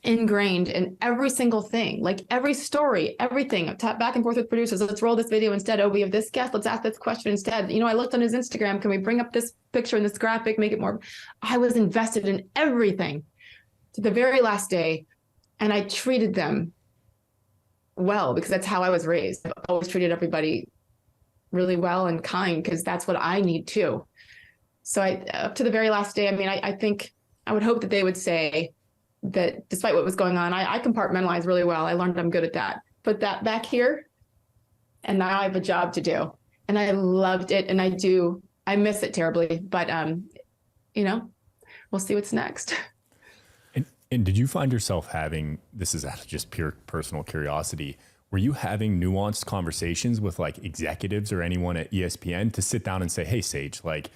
ingrained in every single thing, like every story, everything. I tap back and forth with producers. Let's roll this video instead. Oh, we have this guest. Let's ask this question instead. You know, I looked on his Instagram. Can we bring up this picture and this graphic, make it more? I was invested in everything to the very last day. And I treated them well because that's how I was raised. I've always treated everybody really well and kind because that's what I need too. So up to the very last day, I mean, I think I would hope that they would say that despite what was going on, I compartmentalize really well. I learned I'm good at that. Put that back here, and now I have a job to do. And I loved it, and I miss it terribly. But, you know, we'll see what's next. And did you find yourself having, this is out of just pure personal curiosity, were you having nuanced conversations with like executives or anyone at ESPN to sit down and say, hey, Sage, like,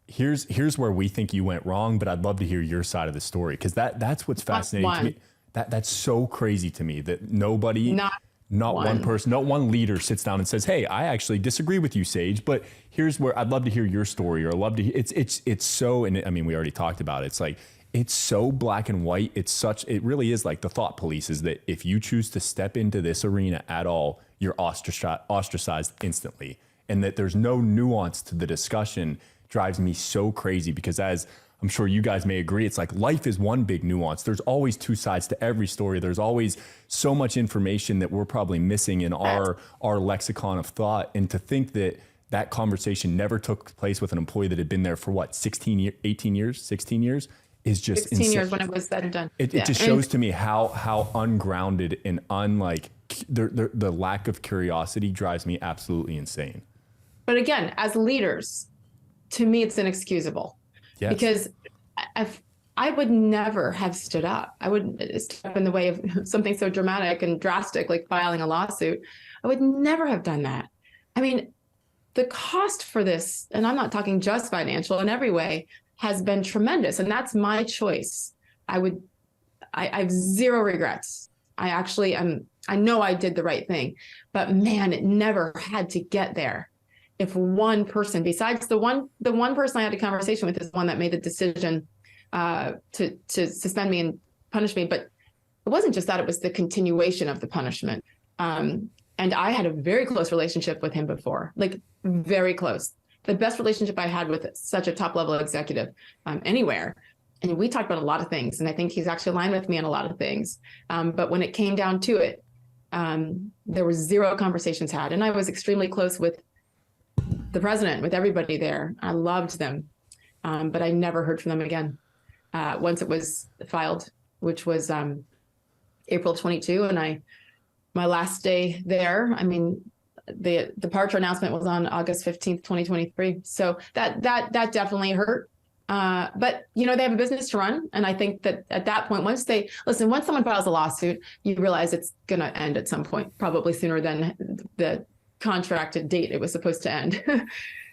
here's where we think you went wrong, but I'd love to hear your side of the story. Cause that's what's fascinating to me. That's so crazy to me that not one person, not one leader sits down and says, hey, I actually disagree with you, Sage, but here's where I'd love to hear your story, or I'd love to hear, it's so, and I mean, we already talked about it. It's like, it's so black and white. It really is like the thought police is that if you choose to step into this arena at all, you're ostracized instantly. And that there's no nuance to the discussion drives me so crazy because, as I'm sure you guys may agree, it's like life is one big nuance. There's always two sides to every story. There's always so much information that we're probably missing in our lexicon of thought. And to think that conversation never took place with an employee that had been there for 16 years, is just 16 insane. years when it was said and done. It just shows to me how ungrounded and unlike the lack of curiosity drives me absolutely insane. But again, as leaders, to me, it's inexcusable. Yes. Because I would never have stood up. I would step in the way of something so dramatic and drastic, like filing a lawsuit. I would never have done that. I mean, the cost for this, and I'm not talking just financial, in every way, has been tremendous. And that's my choice. I have zero regrets. I know I did the right thing, but man, it never had to get there. If one person, besides the one person I had a conversation with, is the one that made the decision to suspend me and punish me. But it wasn't just that; it was the continuation of the punishment. And I had a very close relationship with him before, like very close. The best relationship I had with such a top level executive anywhere. And we talked about a lot of things, and I think he's actually aligned with me on a lot of things. But when it came down to it, there were zero conversations had, and I was extremely close with the president, with everybody there. I loved them, but I never heard from them again. Once it was filed, which was April 22, and my last day there, I mean, the departure announcement was on August 15th, 2023. So that definitely hurt. But they have a business to run. And I think that at that point, once someone files a lawsuit, you realize it's going to end at some point, probably sooner than the contracted date it was supposed to end.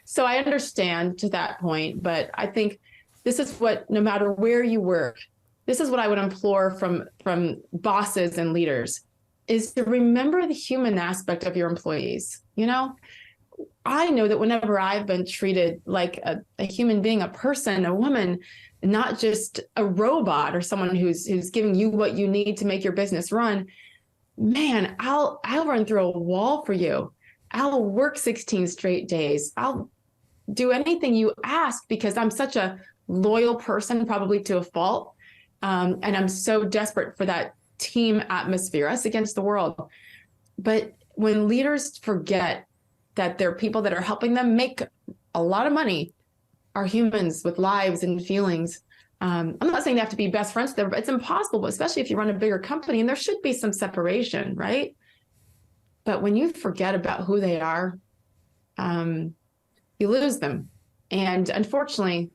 So I understand to that point, but I think this is what, no matter where you work, this is what I would implore from bosses and leaders, is to remember the human aspect of your employees. I know that whenever I've been treated like a human being, a person, a woman, not just a robot or someone who's giving you what you need to make your business run, man, I'll run through a wall for you. I'll work 16 straight days. I'll do anything you ask because I'm such a loyal person, probably to a fault. And I'm so desperate for that team atmosphere, us against the world. But when leaders forget that there are people that are helping them make a lot of money, are humans with lives and feelings. I'm not saying they have to be best friends there, but it's impossible, especially if you run a bigger company, and there should be some separation, right? But when you forget about who they are, you lose them. And unfortunately,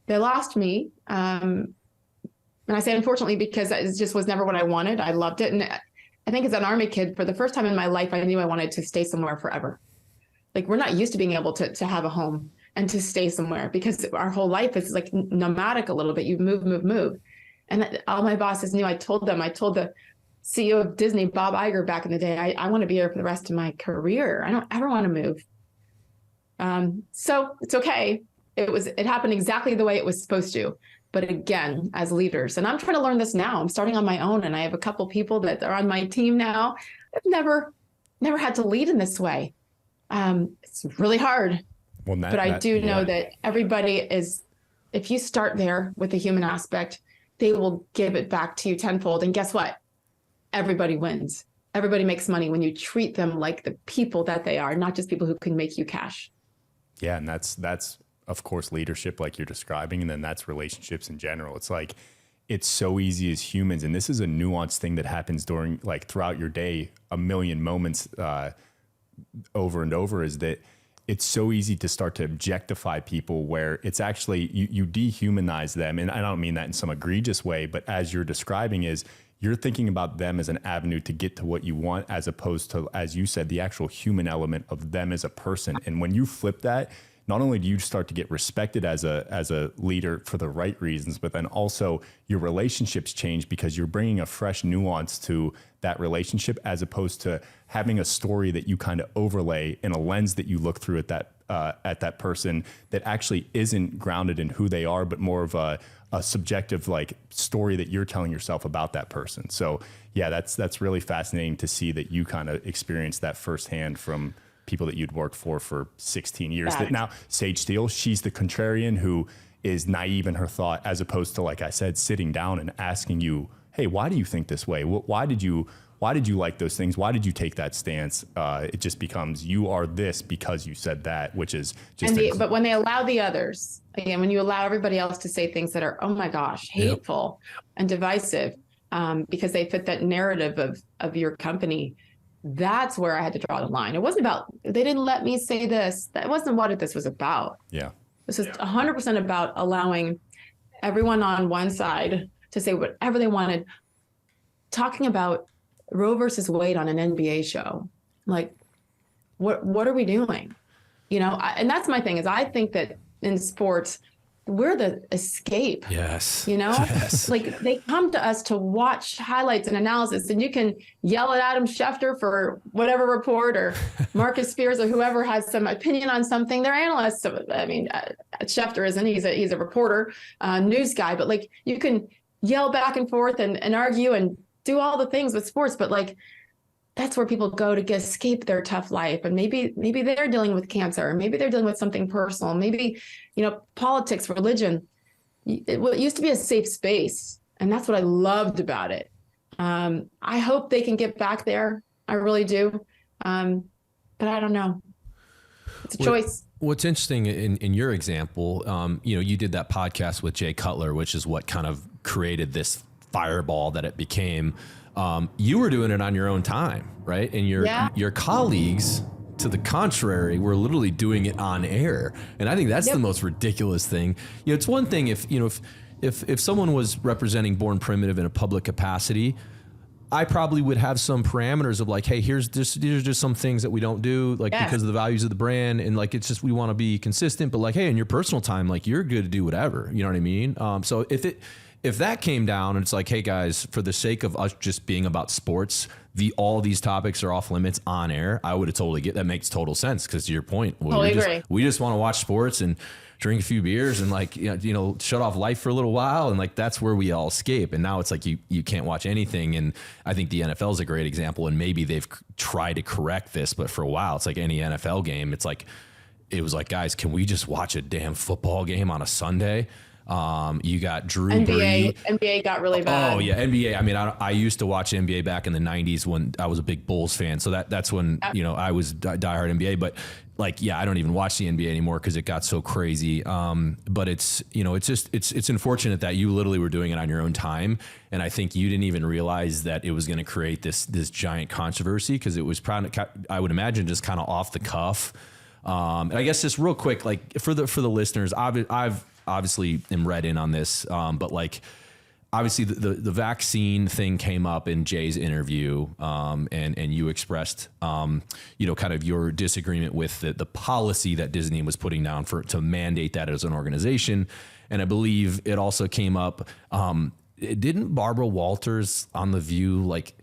they lost me. And I say unfortunately because it just was never what I wanted. I loved it. And I think as an Army kid, for the first time in my life, I knew I wanted to stay somewhere forever. Like, we're not used to being able to have a home and to stay somewhere, because our whole life is like nomadic a little bit. You move. And all my bosses knew. I told the CEO of Disney, Bob Iger, back in the day, I want to be here for the rest of my career. I don't ever want to move. So it's okay. It happened exactly the way it was supposed to. But again, as leaders, and I'm trying to learn this now. I'm starting on my own, and I have a couple people that are on my team now. I've never had to lead in this way. It's really hard. Well, but I do know that everybody is, if you start there with the human aspect, they will give it back to you tenfold. And guess what? Everybody wins. Everybody makes money when you treat them like the people that they are, not just people who can make you cash. Yeah. And that's of course, leadership like you're describing. And then that's relationships in general. It's like, it's so easy as humans. And this is a nuanced thing that happens throughout your day, a million moments, over and over, is that it's so easy to start to objectify people, where it's actually, you dehumanize them. And I don't mean that in some egregious way, but as you're describing, is you're thinking about them as an avenue to get to what you want, as opposed to, as you said, the actual human element of them as a person. And when you flip that, not only do you start to get respected as a leader for the right reasons, but then also your relationships change, because you're bringing a fresh nuance to that relationship, as opposed to having a story that you kind of overlay in a lens that you look through at that person that actually isn't grounded in who they are, but more of a subjective story that you're telling yourself about that person. So yeah, that's really fascinating to see that you kind of experienced that firsthand from people that you'd worked for 16 years. That now Sage Steele, she's the contrarian who is naive in her thought, as opposed to, like I said, sitting down and asking you, hey, why do you think this way? Why did you like those things? Why did you take that stance? It just becomes, you are this because you said that, which is just. But when they allow the others, again, when you allow everybody else to say things that are, oh my gosh, hateful and divisive, because they fit that narrative of your company, that's where I had to draw the line. It wasn't about, they didn't let me say this. That wasn't what this was about. Yeah. This is 100% about allowing everyone on one side to say whatever they wanted, talking about Roe versus Wade on an NBA show. Like, what are we doing? You know, and that's my thing, is I think that in sports, we're the escape. Yes. You know, yes. Like they come to us to watch highlights and analysis, and you can yell at Adam Schefter for whatever report, or Marcus Spears, or whoever has some opinion on something. They're analysts. So, I mean, Schefter isn't, he's a reporter, news guy, but like you can yell back and forth and argue and do all the things with sports, but like, that's where people go to escape their tough life. And maybe they're dealing with cancer, or maybe they're dealing with something personal. Maybe, you know, politics, religion. It used to be a safe space. And that's what I loved about it. I hope they can get back there. I really do. But I don't know. It's a choice. What's interesting in your example, you know, you did that podcast with Jay Cutler, which is what kind of created this fireball that it became. You were doing it on your own time, right? And your colleagues, to the contrary, were literally doing it on air. And I think that's the most ridiculous thing. You know, it's one thing if someone was representing Born Primitive in a public capacity, I probably would have some parameters of like, hey, these are just some things that we don't do, like because of the values of the brand, and like it's just we want to be consistent. But like, hey, in your personal time, like you're good to do whatever. You know what I mean? So if that came down and it's like, hey guys, for the sake of us just being about sports, all these topics are off limits on air, I would have totally that makes total sense, because to your point, we just want to watch sports and drink a few beers and like, you know, shut off life for a little while. And like, that's where we all escape. And now it's like, you can't watch anything. And I think the NFL is a great example, and maybe they've tried to correct this, but for a while, it's like any NFL game. It was like, guys, can we just watch a damn football game on a Sunday? You got Drew Brees. NBA got really bad. Oh yeah, NBA. I mean, I used to watch NBA back in the '90s when I was a big Bulls fan. So that's when you know I was diehard NBA. But like, yeah, I don't even watch the NBA anymore because it got so crazy. But it's, you know, it's unfortunate that you literally were doing it on your own time, and I think you didn't even realize that it was going to create this giant controversy, because it was probably, I would imagine, just kind of off the cuff. And I guess just real quick, like for the listeners, I've obviously am read in on this, but like obviously the vaccine thing came up in Jay's interview, and you expressed you know, kind of your disagreement with the policy that Disney was putting down to mandate that as an organization. And I believe it also came up, didn't Barbara Walters on The View like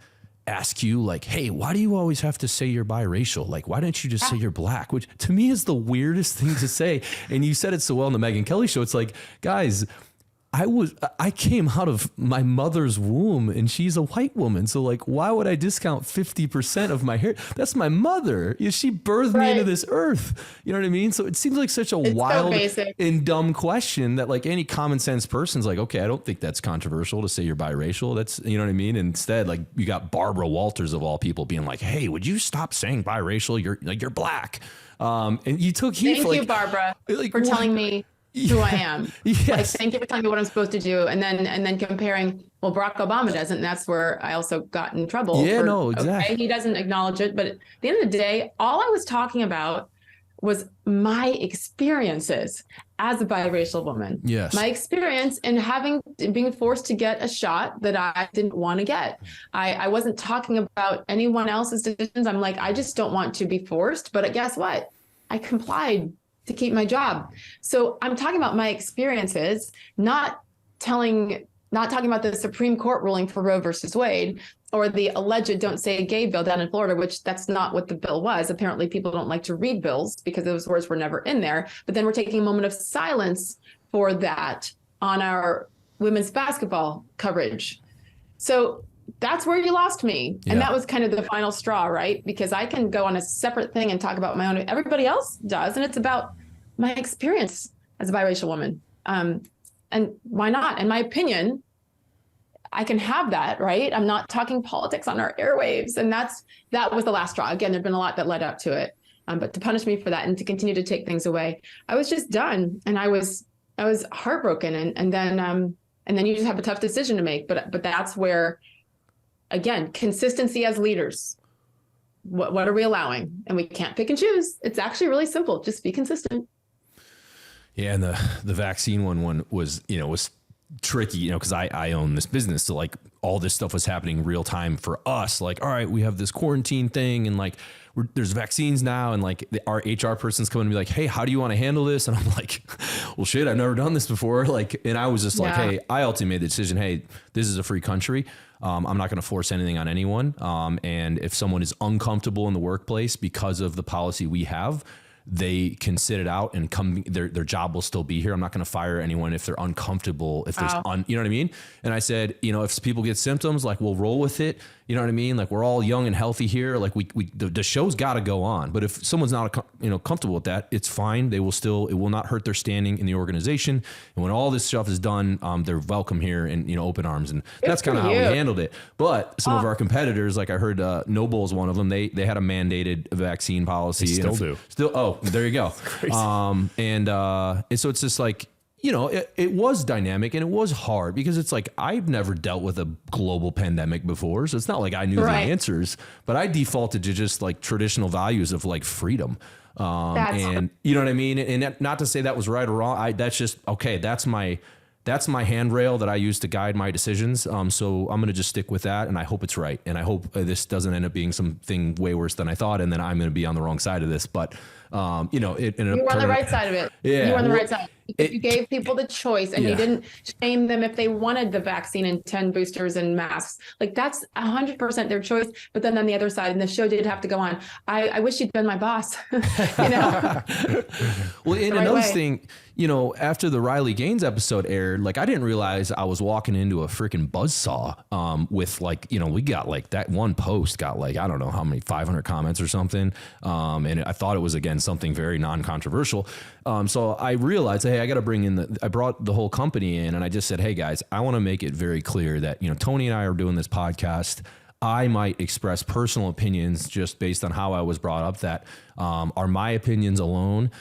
ask you like, hey, why do you always have to say you're biracial? Like, why don't you just say you're black? Which to me is the weirdest thing to say. And you said it so well in the Megyn Kelly show. It's like, guys, I came out of my mother's womb and she's a white woman. So like, why would I discount 50% of my hair? That's my mother. She birthed me into this earth. You know what I mean? So it seems like such a wild and dumb question that like any common sense person's like, okay, I don't think that's controversial to say you're biracial. That's, you know what I mean? And instead, like, you got Barbara Walters of all people being like, hey, would you stop saying biracial? You're black. And you took heat. Thank you, Barbara, for telling me who I am. Yes. Like, thank you for telling me what I'm supposed to do. And then comparing, well, Barack Obama doesn't. And that's where I also got in trouble. Yeah, no, exactly. Okay, he doesn't acknowledge it. But at the end of the day, all I was talking about was my experiences as a biracial woman. Yes. My experience in being forced to get a shot that I didn't want to get. I wasn't talking about anyone else's decisions. I'm like, I just don't want to be forced. But guess what? I complied to keep my job. So I'm talking about my experiences, not talking about the Supreme Court ruling for Roe versus Wade, or the alleged Don't Say Gay bill down in Florida, which that's not what the bill was. Apparently people don't like to read bills because those words were never in there. But then we're taking a moment of silence for that on our women's basketball coverage. So that's where you lost me. And that was kind of the final straw, right? Because I can go on a separate thing and talk about my own, everybody else does. And it's about my experience as a biracial woman. And why not? In my opinion, I can have that, right? I'm not talking politics on our airwaves. And that was the last straw. Again, there'd been a lot that led up to it. But to punish me for that and to continue to take things away, I was just done. And I was heartbroken. And then you just have a tough decision to make. But that's where, again, consistency as leaders. What are we allowing? And we can't pick and choose. It's actually really simple. Just be consistent. Yeah, and the vaccine one was tricky, because I own this business. So like all this stuff was happening real time for us. Like, all right, we have this quarantine thing and like there's vaccines now. And like our HR person's coming to be like, hey, how do you want to handle this? And I'm like, well, shit, I've never done this before. Like, and I was just like, hey, I ultimately made the decision. Hey, this is a free country. I'm not going to force anything on anyone. And if someone is uncomfortable in the workplace because of the policy we have, they can sit it out and come, their job will still be here. I'm not going to fire anyone if they're uncomfortable, if there's, you know what I mean? And I said, if people get symptoms, like we'll roll with it. You know what I mean? Like we're all young and healthy here. Like the show's got to go on. But if someone's not, comfortable with that, it's fine. It will not hurt their standing in the organization. And when all this stuff is done, they're welcome here in, open arms. And that's kind of how we handled it. But some of our competitors, like I heard Noble is one of them. They had a mandated vaccine policy. They still do. Oh, there you go. And so it's just like, it was dynamic and it was hard because it's like, I've never dealt with a global pandemic before. So it's not like I knew the answers, but I defaulted to just like traditional values of like freedom. And you know what I mean? And not to say that was right or wrong. That's just, okay. That's my handrail that I use to guide my decisions. So I'm going to just stick with that. And I hope it's right. And I hope this doesn't end up being something way worse than I thought. And then I'm going to be on the wrong side of this, but you were on the right side of it. Yeah. You were on the right side. You gave people the choice and you didn't shame them if they wanted the vaccine and 10 boosters and masks. Like that's 100% their choice. But then on the other side, and the show did have to go on. I wish you'd been my boss, Well, and another thing, after the Riley Gaines episode aired, like I didn't realize I was walking into a freaking buzzsaw with like, we got like that one post got like, I don't know how many, 500 comments or something. And I thought it was, again, something very non-controversial. So I realized, hey, I got to bring in I brought the whole company in and I just said, hey guys, I want to make it very clear that, Tony and I are doing this podcast. I might express personal opinions just based on how I was brought up that are my opinions alone.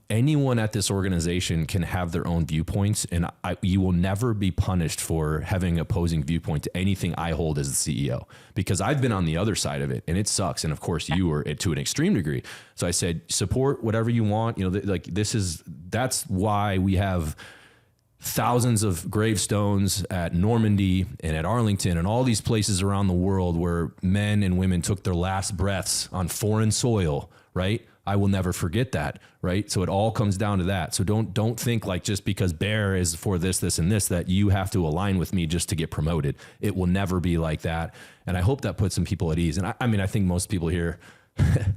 Anyone at this organization can have their own viewpoints and you will never be punished for having opposing viewpoint to anything I hold as the CEO, because I've been on the other side of it and it sucks. And of course you were to an extreme degree. So I said, support whatever you want. That's why we have thousands of gravestones at Normandy and at Arlington and all these places around the world where men and women took their last breaths on foreign soil, right? I will never forget that, right? So it all comes down to that. So don't think like just because Bear is for this, and this, that you have to align with me just to get promoted. It will never be like that. And I hope that puts some people at ease. And I think most people here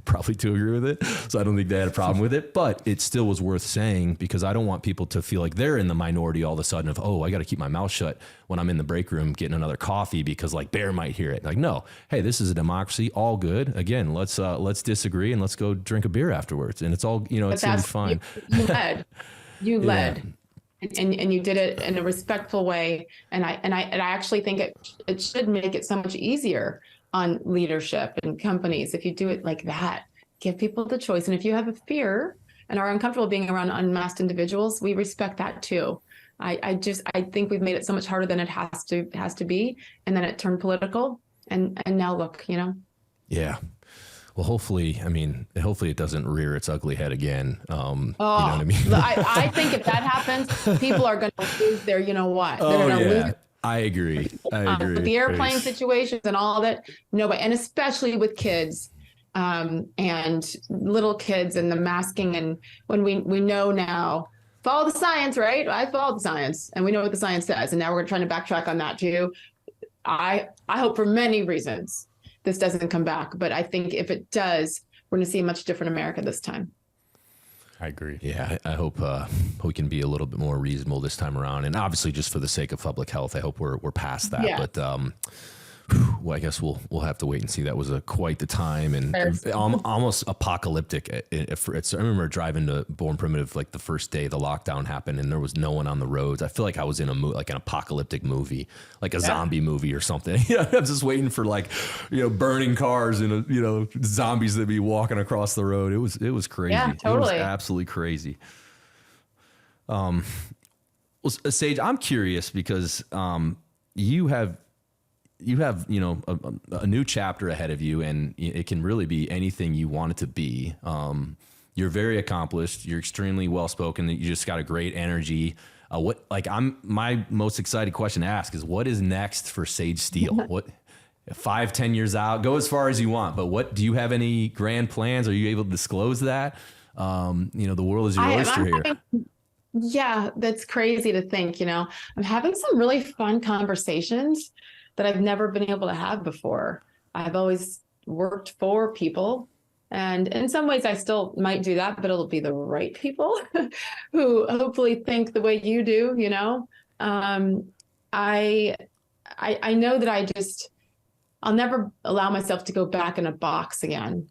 probably do agree with it. So I don't think they had a problem with it, but it still was worth saying because I don't want people to feel like they're in the minority all of a sudden of, oh, I got to keep my mouth shut when I'm in the break room getting another coffee because like Bear might hear it. Like, no, hey, this is a democracy, all good. Again, let's disagree and let's go drink a beer afterwards. And it's all, it's gonna be fine. You led. And you did it in a respectful way. And I actually think it should make it so much easier on leadership and companies if you do it like that. Give people the choice. And if you have a fear and are uncomfortable being around unmasked individuals, we respect that too. I think we've made it so much harder than it has to be. And then it turned political. And now look, Yeah. Well, hopefully it doesn't rear its ugly head again. You know what I mean? I think if that happens, people are going to lose their, They're going to lose. I agree. With the airplane situations and all of it. No, but, and especially with kids and little kids and the masking. And when we know now, follow the science, right? I follow the science and we know what the science says. And now we're trying to backtrack on that too. I hope for many reasons this doesn't come back. But I think if it does, we're going to see a much different America this time. I agree. Yeah, I hope we can be a little bit more reasonable this time around. And obviously, just for the sake of public health, I hope we're past that. Yeah. Well, I guess we'll have to wait and see. That was quite the time, and almost apocalyptic. I remember driving to Born Primitive like the first day the lockdown happened, and there was no one on the roads. I feel like I was in like an apocalyptic movie, like a zombie movie or something. I'm just waiting for like, burning cars and zombies that be walking across the road. It was crazy. Yeah, totally. It was absolutely crazy. Well, Sage, I'm curious because you have a new chapter ahead of you, and it can really be anything you want it to be. You're very accomplished. You're extremely well spoken. You just got a great energy. My most excited question to ask is, what is next for Sage Steele? What 5-10 years out? Go as far as you want, but what do you have any grand plans? Are you able to disclose that? The world is your oyster here. Yeah, that's crazy to think. I'm having some really fun conversations that I've never been able to have before. I've always worked for people, and in some ways I still might do that, but it'll be the right people who hopefully think the way you do. I know that I'll never allow myself to go back in a box again,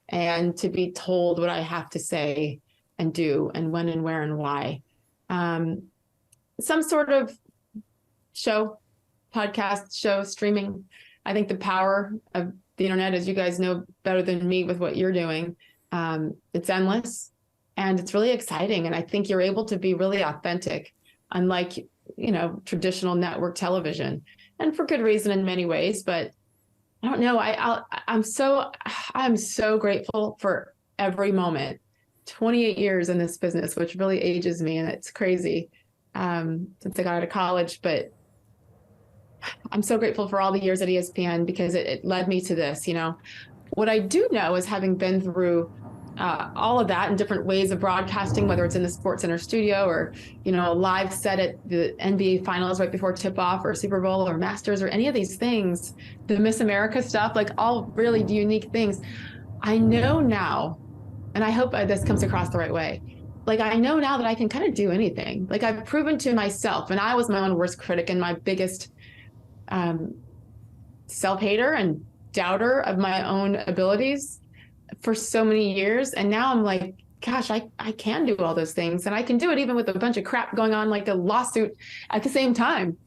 and to be told what I have to say and do and when and where and why. Some sort of podcast show, streaming. I think the power of the internet, as you guys know better than me with what you're doing, it's endless and it's really exciting. And I think you're able to be really authentic, unlike, traditional network television, and for good reason in many ways. But I don't know. I'm so grateful for every moment. 28 years in this business, which really ages me, and it's crazy since I got out of college. But I'm so grateful for all the years at ESPN because it led me to this. What I do know is, having been through all of that in different ways of broadcasting, whether it's in the SportsCenter studio or, a live set at the NBA finals right before tip-off or Super Bowl or Masters or any of these things, the Miss America stuff, like all really unique things. I know now, and I hope this comes across the right way. Like, I know now that I can kind of do anything. Like, I've proven to myself, and I was my own worst critic and my biggest self-hater and doubter of my own abilities for so many years. And now I'm like, gosh, I can do all those things, and I can do it even with a bunch of crap going on, like a lawsuit at the same time.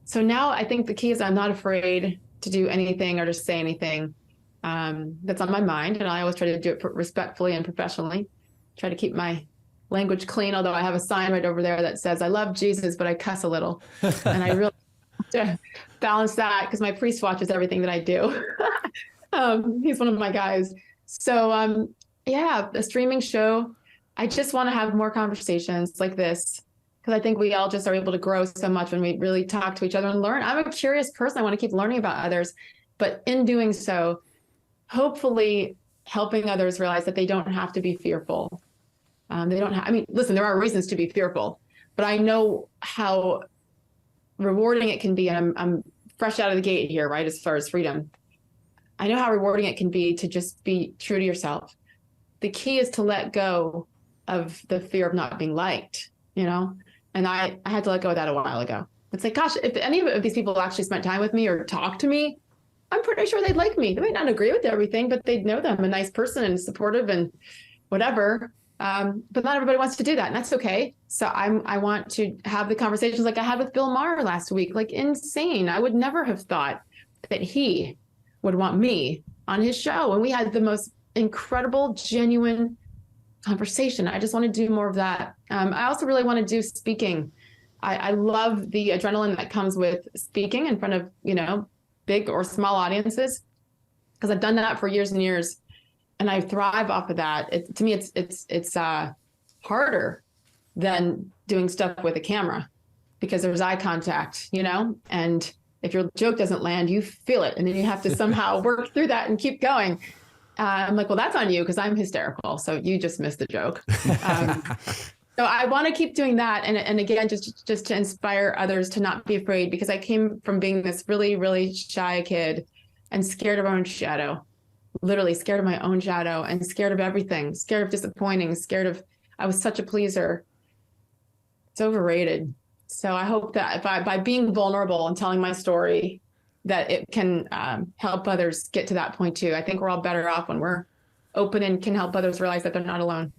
So now I think the key is I'm not afraid to do anything or to say anything that's on my mind. And I always try to do it respectfully and professionally, try to keep my language clean, although I have a sign right over there that says, I love Jesus, but I cuss a little. And I really have to balance that because my priest watches everything that I do. He's one of my guys. So yeah, the streaming show, I just want to have more conversations like this, because I think we all just are able to grow so much when we really talk to each other and learn. I'm a curious person. I want to keep learning about others, but in doing so, hopefully helping others realize that they don't have to be fearful. They don't have, listen, there are reasons to be fearful, but I know how rewarding it can be. And I'm fresh out of the gate here, right? As far as freedom, I know how rewarding it can be to just be true to yourself. The key is to let go of the fear of not being liked, and I had to let go of that a while ago. It's like, gosh, if any of these people actually spent time with me or talked to me, I'm pretty sure they'd like me. They might not agree with everything, but they'd know that I'm a nice person and supportive and whatever. But not everybody wants to do that, and that's okay. So I want to have the conversations like I had with Bill Maher last week, like insane. I would never have thought that he would want me on his show. And we had the most incredible, genuine conversation. I just want to do more of that. I also really want to do speaking. I love the adrenaline that comes with speaking in front of, big or small audiences, because I've done that for years and years, and I thrive off of that. To me, it's harder than doing stuff with a camera, because there's eye contact, and if your joke doesn't land, you feel it, and then you have to somehow work through that and keep going. I'm like, well, that's on you because I'm hysterical, so you just missed the joke. So I want to keep doing that. And again, just to inspire others to not be afraid, because I came from being this really, really shy kid and scared of my own shadow, literally scared of my own shadow and scared of everything, scared of disappointing, I was such a pleaser. It's overrated. So I hope that by being vulnerable and telling my story, that it can help others get to that point too. I think we're all better off when we're open and can help others realize that they're not alone.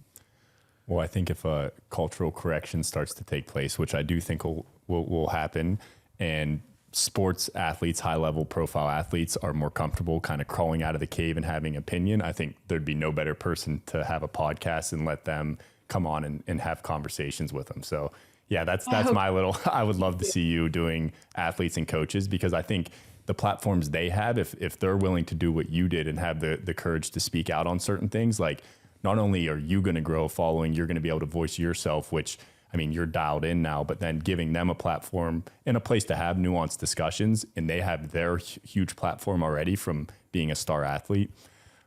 Well, I think if a cultural correction starts to take place, which I do think will happen, and sports athletes, high level profile athletes are more comfortable kind of crawling out of the cave and having opinion, I think there'd be no better person to have a podcast and let them come on and have conversations with them. So yeah, that's my little, I would love to see you doing athletes and coaches, because I think the platforms they have, if they're willing to do what you did and have the courage to speak out on certain things, like not only are you going to grow a following, you're going to be able to voice yourself, which, I mean, you're dialed in now, but then giving them a platform and a place to have nuanced discussions, and they have their huge platform already from being a star athlete.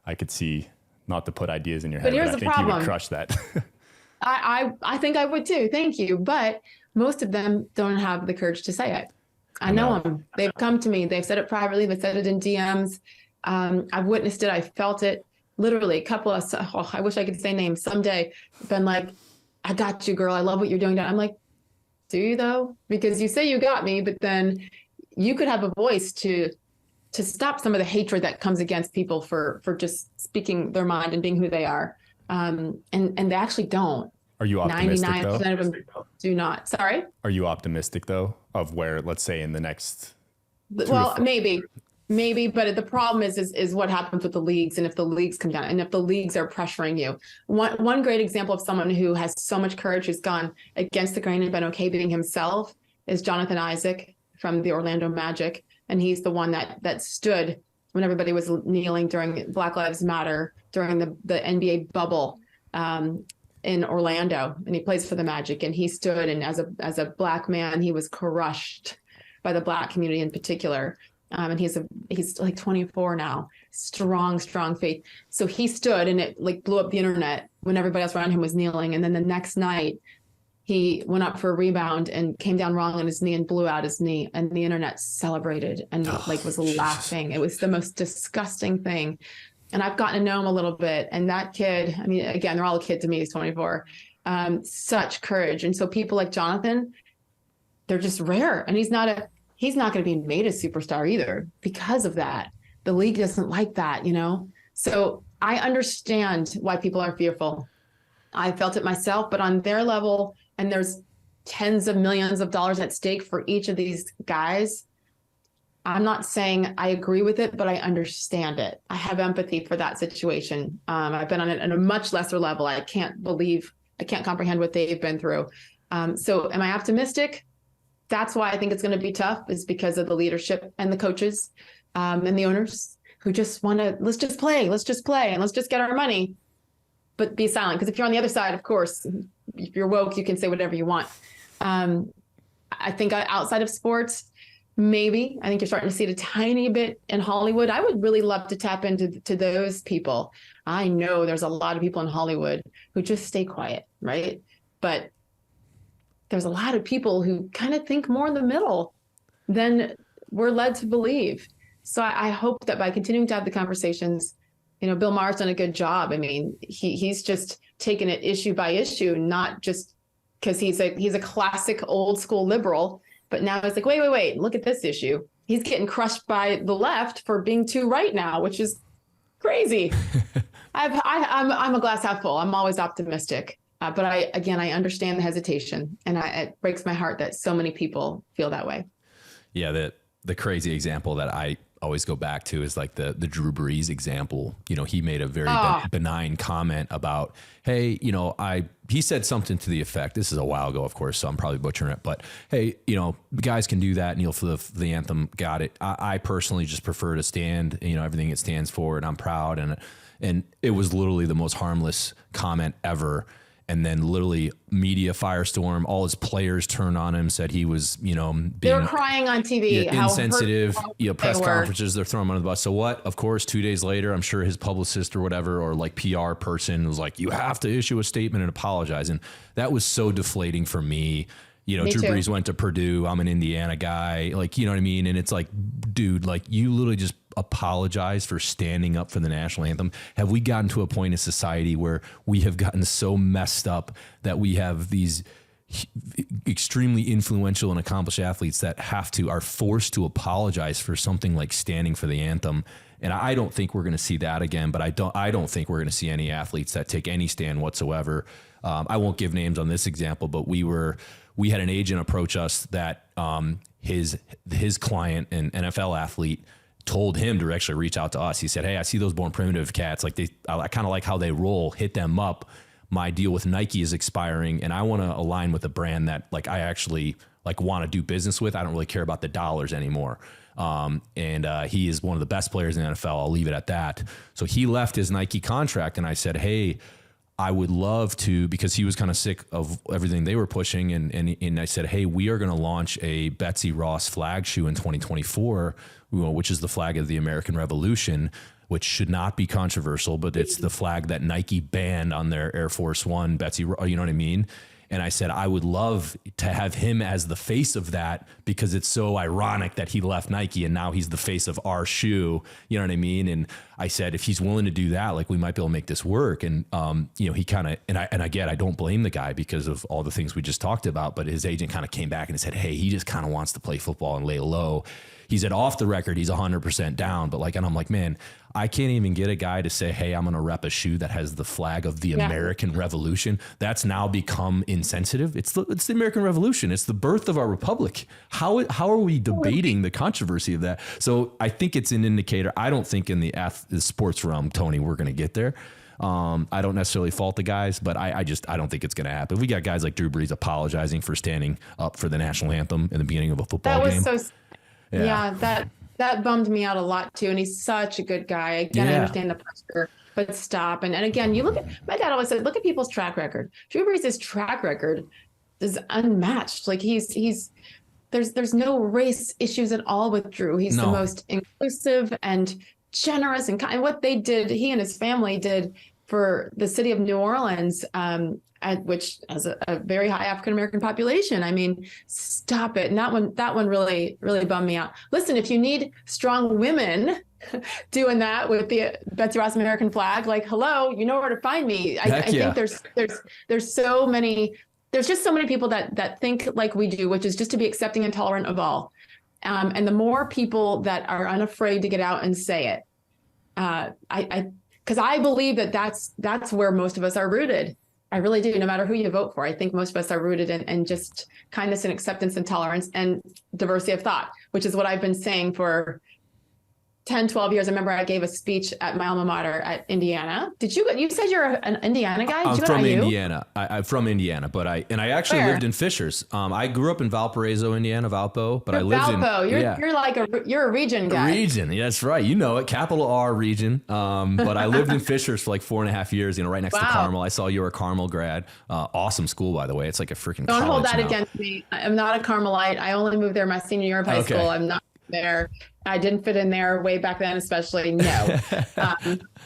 I could see, not to put ideas in your head, but I think you would crush that. I think I would too. Thank you. But most of them don't have the courage to say it. I know them. They've come to me. They've said it privately. They've said it in DMs. I've witnessed it. I felt it. Literally a couple of, I wish I could say names someday, been like, I got you, girl. I love what you're doing. I'm like, do you though? Because you say you got me, but then you could have a voice to stop some of the hatred that comes against people for just speaking their mind and being who they are. And they actually don't. Are you optimistic 99% though? of them do not. Sorry? Are you optimistic though of where, let's say in the next? Well, maybe, but the problem is what happens with the leagues, and if the leagues come down, and if the leagues are pressuring you. One great example of someone who has so much courage, who's gone against the grain and been okay being himself, is Jonathan Isaac from the Orlando Magic, and he's the one that stood when everybody was kneeling during Black Lives Matter during the NBA bubble in Orlando, and he plays for the Magic, and he stood, and as a Black man, he was crushed by the Black community in particular. And he's like 24 now, strong faith. So he stood, and it like blew up the internet when everybody else around him was kneeling. And then the next night he went up for a rebound and came down wrong on his knee and blew out his knee, and the internet celebrated and was laughing. It was the most disgusting thing. And I've gotten to know him a little bit. And that kid, I mean, again, they're all a kid to me. He's 24, such courage. And so people like Jonathan, they're just rare. And he's not going to be made a superstar either because of that. The league doesn't like that, So I understand why people are fearful. I felt it myself, but on their level, and there's tens of millions of dollars at stake for each of these guys. I'm not saying I agree with it, but I understand it. I have empathy for that situation. I've been on it at a much lesser level. I can't comprehend what they've been through. So am I optimistic? That's why I think it's going to be tough, is because of the leadership and the coaches and the owners who just want to, let's just play, and let's just get our money, but be silent. Because if you're on the other side, of course, if you're woke, you can say whatever you want. I think outside of sports, maybe, I think you're starting to see it a tiny bit in Hollywood. I would really love to tap into those people. I know there's a lot of people in Hollywood who just stay quiet, right? But there's a lot of people who kind of think more in the middle than we're led to believe. So I hope that by continuing to have the conversations, Bill Maher's done a good job. I mean, he's just taken it issue by issue, not just because he's a classic old school liberal, but now it's like, wait, look at this issue. He's getting crushed by the left for being too right now, which is crazy. I'm a glass half full. I'm always optimistic. But I understand the hesitation, and it breaks my heart that so many people feel that way. Yeah, the crazy example that I always go back to is like the Drew Brees example. He made a very benign comment about, hey, he said something to the effect, this is a while ago, of course, so I'm probably butchering it, but hey, guys can do that, kneel for the anthem, got it. I personally just prefer to stand, everything it stands for, and I'm proud. And it was literally the most harmless comment ever. And then literally media firestorm, all his players turned on him, said he was, they were crying on TV, insensitive, press conferences, they're throwing him under the bus. So what? Of course, 2 days later, I'm sure his publicist or whatever, or like PR person was like, you have to issue a statement and apologize. And that was so deflating for me. Drew Brees went to Purdue. I'm an Indiana guy. Like, you know what I mean? And it's like, dude, like you literally just apologize for standing up for the national anthem. Have we gotten to a point in society where we have gotten so messed up that we have these extremely influential and accomplished athletes that are forced to apologize for something like standing for the anthem. And I don't think we're going to see that again, but I don't think we're going to see any athletes that take any stand whatsoever. I won't give names on this example, but we had an agent approach us that his client, an NFL athlete, told him to actually reach out to us. He said, "Hey, I see those Born Primitive cats. Like I kind of like how they roll. Hit them up. My deal with Nike is expiring, and I want to align with a brand that like I actually like want to do business with. I don't really care about the dollars anymore." He is one of the best players in the NFL. I'll leave it at that. So he left his Nike contract, and I said, "Hey, I would love to," because he was kind of sick of everything they were pushing. And I said, "Hey, we are going to launch a Betsy Ross flag shoe in 2024, which is the flag of the American Revolution, which should not be controversial, but it's the flag that Nike banned on their Air Force One, Betsy, you know what I mean?" And I said, I would love to have him as the face of that, because it's so ironic that he left Nike and now he's the face of our shoe. You know what I mean? And I said, if he's willing to do that, like we might be able to make this work. And, he kind of, I don't blame the guy because of all the things we just talked about, but his agent kind of came back and said, "Hey, he just kind of wants to play football and lay low." He said off the record, he's 100% down, but and I'm like, man, I can't even get a guy to say, "Hey, I'm going to rep a shoe that has the flag of the American Revolution." That's now become insensitive. It's the American Revolution. It's the birth of our republic. How are we debating the controversy of that? So I think it's an indicator. I don't think in the sports realm, Tony, we're going to get there. I don't necessarily fault the guys, but I don't think it's going to happen. We got guys like Drew Brees apologizing for standing up for the national anthem in the beginning of a football game. That was so. Yeah, that bummed me out a lot too. And he's such a good guy. Again, I understand the pressure, but stop. And again, you look at, my dad always said, look at people's track record. Drew Brees' track record is unmatched. Like there's no race issues at all with Drew. He's the most inclusive and generous and kind. What they did, he and his family did for the city of New Orleans, which has a very high African-American population. I mean, stop it. And that one really, really bummed me out. Listen, if you need strong women doing that with the Betsy Ross American flag, like, hello, you know where to find me. I think there's so many, there's just so many people that think like we do, which is just to be accepting and tolerant of all. And the more people that are unafraid to get out and say it, because I believe that's where most of us are rooted. I really do. No matter who you vote for, I think most of us are rooted in just kindness and acceptance and tolerance and diversity of thought, which is what I've been saying for 10, 12 years. I remember I gave a speech at my alma mater at Indiana. You said you're an Indiana guy? I'm from Indiana. I'm from Indiana, but I actually lived in Fishers. I grew up in Valparaiso, Indiana, Valpo, but I lived in Valpo. You're a region guy. Region. Yeah, that's right. You know it. Capital R region. But I lived in Fishers for like 4.5 years, right next to Carmel. I saw you were a Carmel grad. Awesome school, by the way. It's like a freaking Don't hold that now. Against me. I'm not a Carmelite. I only moved there my senior year of high school. I'm not there. I didn't fit in there way back then, especially. No,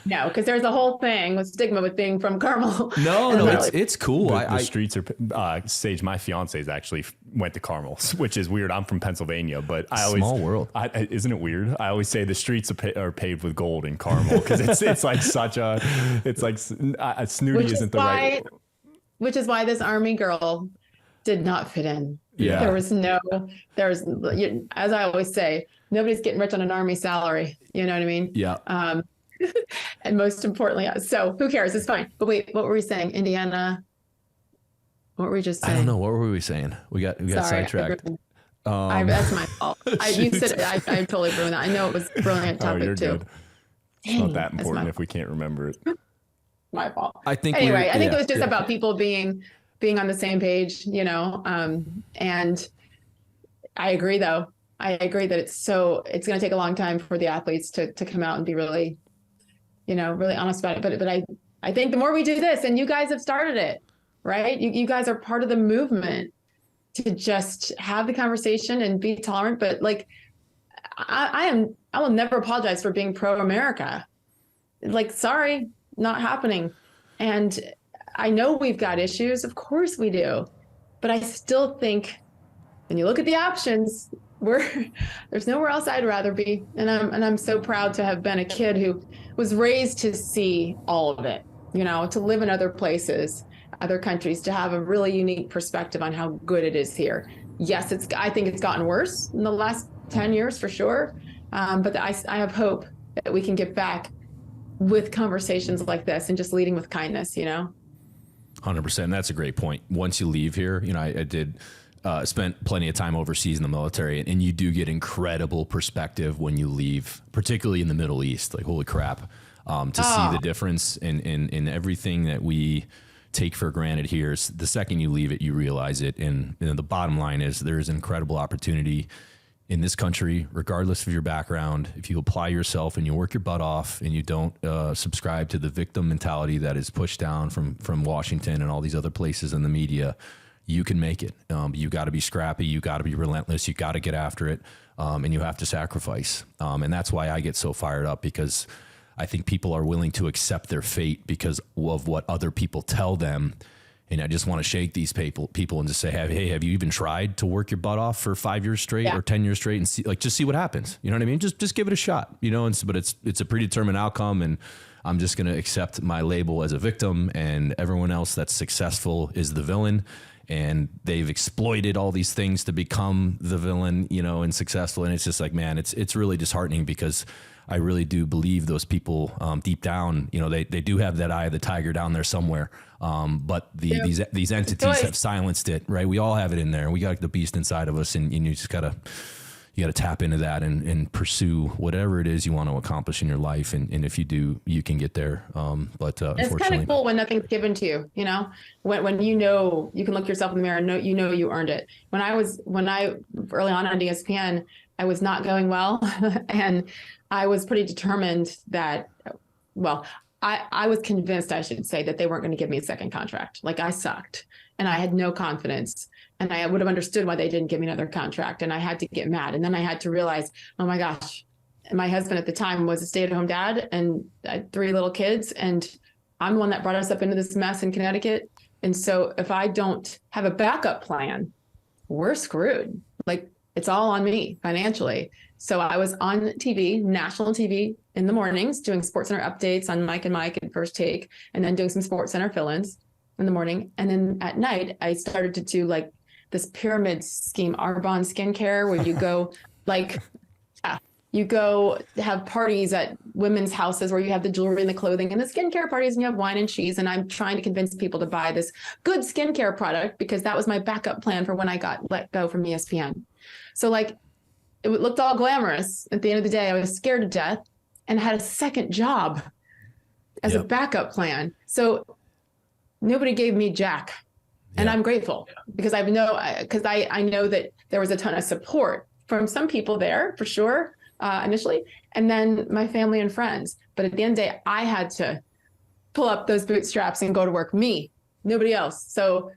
because there's a whole thing with stigma with being from Carmel. No, it's cool. The streets are Sage. My fiance's actually went to Carmel, which is weird. I'm from Pennsylvania, but small world. Isn't it weird? I always say the streets are paved with gold in Carmel because it's like snooty isn't the right. Which is why this Army girl did not fit in. Yeah. As I always say, nobody's getting rich on an Army salary. You know what I mean? Yeah. And most importantly, so who cares? It's fine. But wait, what were we saying? Indiana. What were we just saying? I don't know. What were we saying? We got sidetracked. That's my fault. You said I totally ruined that. I know it was a brilliant topic you're too. Good. It's not that important if we can't remember it. My fault. I think it was just about people being on the same page, and I agree though. I agree that it's going to take a long time for the athletes to come out and be really, really honest about it. But I think the more we do this, and you guys have started it, right? You guys are part of the movement to just have the conversation and be tolerant. But like, I will never apologize for being pro-America. Like, sorry, not happening. And I know we've got issues. Of course we do. But I still think when you look at the options, there's nowhere else I'd rather be. And I'm so proud to have been a kid who was raised to see all of it, to live in other places other countries to have a really unique perspective on how good it is here. Yes, I think it's gotten worse in the last 10 years for sure. But I have hope that we can get back with conversations like this and just leading with kindness, 100%. That's a great point. Once you leave here, I did spent plenty of time overseas in the military, and you do get incredible perspective when you leave, particularly in the Middle East. Like, holy crap, to see the difference in everything that we take for granted here. The second you leave it, you realize it. And the bottom line is there's an incredible opportunity in this country, regardless of your background. If you apply yourself and you work your butt off and you don't subscribe to the victim mentality that is pushed down from Washington and all these other places in the media, you can make it. You got to be scrappy. You got to be relentless. You got to get after it. And you have to sacrifice. And that's why I get so fired up, because I think people are willing to accept their fate because of what other people tell them. And I just want to shake these people and just say, hey, have you even tried to work your butt off for 5 years straight or 10 years straight and just see what happens? You know what I mean? Just give it a shot, but it's a predetermined outcome. And I'm just going to accept my label as a victim, and everyone else that's successful is the villain. And they've exploited all these things to become the villain, and successful. And it's just like, man, it's really disheartening, because I really do believe those people deep down, they do have that eye of the tiger down there somewhere. But these entities have silenced it, right? We all have it in there. We got the beast inside of us, and you just gotta tap into that and pursue whatever it is you want to accomplish in your life. And if you do, you can get there. But it's kind of cool when nothing's given to you, when you can look yourself in the mirror and know you earned it. When I early on ESPN, I was not going well. And I was pretty determined that, I was convinced, I should say, that they weren't going to give me a second contract. Like, I sucked and I had no confidence, and I would have understood why they didn't give me another contract. And I had to get mad. And then I had to realize, oh my gosh, my husband at the time was a stay-at-home dad, and I had 3 little kids, and I'm the one that brought us up into this mess in Connecticut. And so if I don't have a backup plan, we're screwed. Like, it's all on me financially. So I was on TV, national TV, in the mornings doing SportsCenter updates on Mike and Mike and First Take, and then doing some SportsCenter fill-ins in the morning. And then at night, I started to do like this pyramid scheme, Arbonne Skincare, where you go you go have parties at women's houses where you have the jewelry and the clothing, and the skincare parties, and you have wine and cheese. And I'm trying to convince people to buy this good skincare product, because that was my backup plan for when I got let go from ESPN. So it looked all glamorous. At the end of the day, I was scared to death and had a second job as a backup plan. So nobody gave me jack. And I'm grateful, because I know that there was a ton of support from some people there, for sure, initially, and then my family and friends. But at the end of the day, I had to pull up those bootstraps and go to work, me, nobody else. So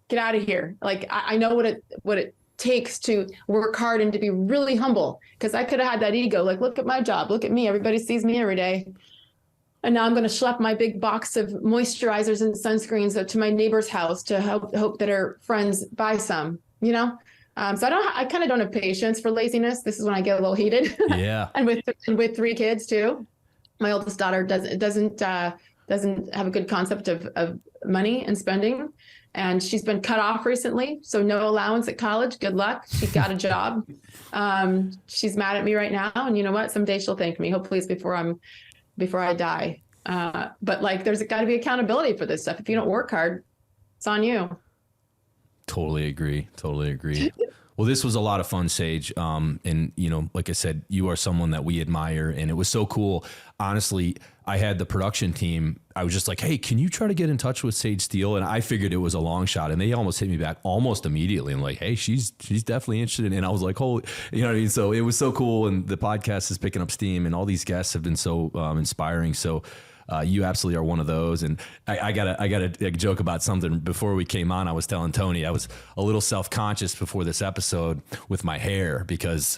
get out of here. Like, I know what it takes to work hard and to be really humble, because I could have had that ego, like, look at my job, look at me, everybody sees me every day. And now I'm going to schlep my big box of moisturizers and sunscreens to my neighbor's house to hope that her friends buy some, So I kind of don't have patience for laziness. This is when I get a little heated. Yeah. And with 3 kids too. My oldest daughter doesn't have a good concept of money and spending. And she's been cut off recently. So no allowance at college. Good luck. She got a job. She's mad at me right now. And you know what? Someday she'll thank me. Hopefully it's before I die. But there's got to be accountability for this stuff. If you don't work hard, it's on you. Totally agree. Well, this was a lot of fun, Sage. And like I said, you are someone that we admire, and it was so cool. Honestly, I had the production team. I was just like, hey, can you try to get in touch with Sage Steele? And I figured it was a long shot, and they almost hit me back almost immediately. And like, hey, she's definitely interested. And I was like, holy, you know what I mean? So it was so cool. And the podcast is picking up steam, and all these guests have been so inspiring. So you absolutely are one of those. And I gotta joke about something. Before we came on, I was telling Tony I was a little self-conscious before this episode with my hair, because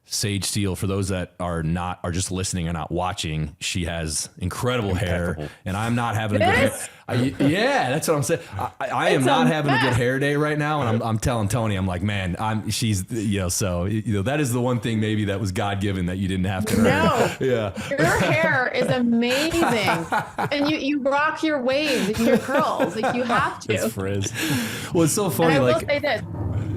Sage Steele, for those that are just listening or not watching, she has incredible hair, and I'm not having a good hair. Yeah, that's what I'm saying. I am not having a good hair day right now, and I'm telling Tony, I'm like, man, she's so that is the one thing maybe that was God given that you didn't have to. No, yeah, your hair is amazing, and you rock your waves and your curls, like you have to. It's frizz. Well, it's so funny. And I will like, say this.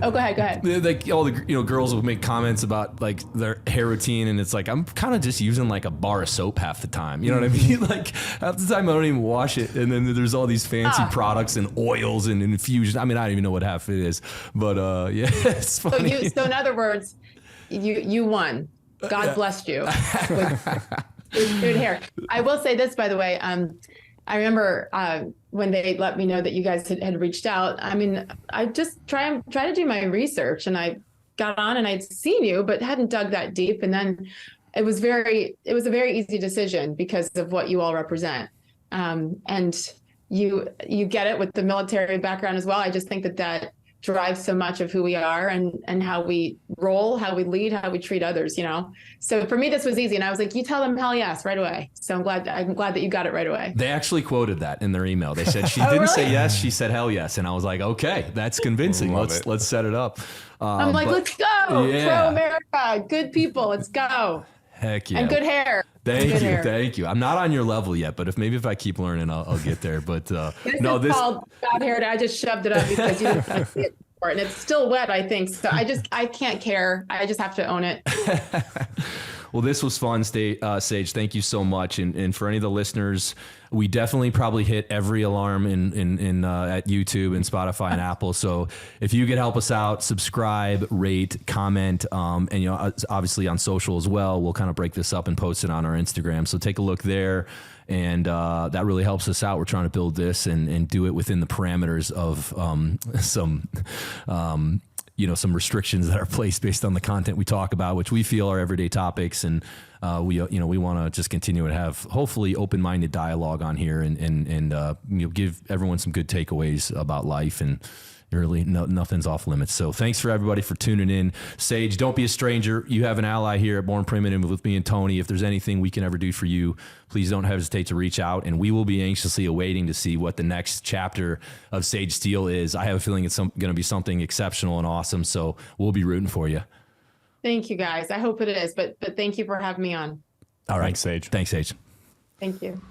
Oh, go ahead. Like all the girls will make comments about like their hair routine, and it's like I'm kind of just using like a bar of soap half the time. You know what I mean? Like half the time I don't even wash it, and then there's all these fancy products and oils and infusion. I mean, I don't even know what half it is, but yeah, it's funny. So in other words, you won. God blessed you with good hair. I will say this, by the way. I remember when they let me know that you guys had reached out. I mean, I just try to do my research, and I got on and I'd seen you, but hadn't dug that deep. And then it was a very easy decision because of what you all represent. And you get it with the military background as well. I just think that drives so much of who we are and how we roll, how we lead, how we treat others, So for me, this was easy. And I was like, you tell them hell yes right away. So I'm glad that you got it right away. They actually quoted that in their email. They said she didn't say yes, she said hell yes. And I was like, okay, that's convincing. Let's set it up. I'm like, let's go. Yeah. Pro America, good people, let's go. Heck yeah. And good hair. Thank you. I'm not on your level yet, but if I keep learning, I'll get there. But this is called bad hair. I just shoved it up because you didn't see it before, and it's still wet, I think. So I can't care. I just have to own it. Well, this was fun, Sage. Thank you so much. And for any of the listeners, we definitely probably hit every alarm in at YouTube and Spotify and Apple. So if you could help us out, subscribe, rate, comment, and obviously on social as well. We'll kind of break this up and post it on our Instagram. So take a look there. And that really helps us out. We're trying to build this and do it within the parameters of some restrictions that are placed based on the content we talk about, which we feel are everyday topics. And we want to just continue to have hopefully open-minded dialogue on here and give everyone some good takeaways about life, and really nothing's off limits. So thanks for everybody for tuning in. Sage, don't be a stranger. You have an ally here at Born Primitive with me and Tony. If there's anything we can ever do for you, please don't hesitate to reach out, and we will be anxiously awaiting to see what the next chapter of Sage Steele is. I have a feeling it's going to be something exceptional and awesome. So we'll be rooting for you. Thank you, guys. I hope it is, but thank you for having me on. All right. Thanks, Sage. Thanks, Sage. Thank you.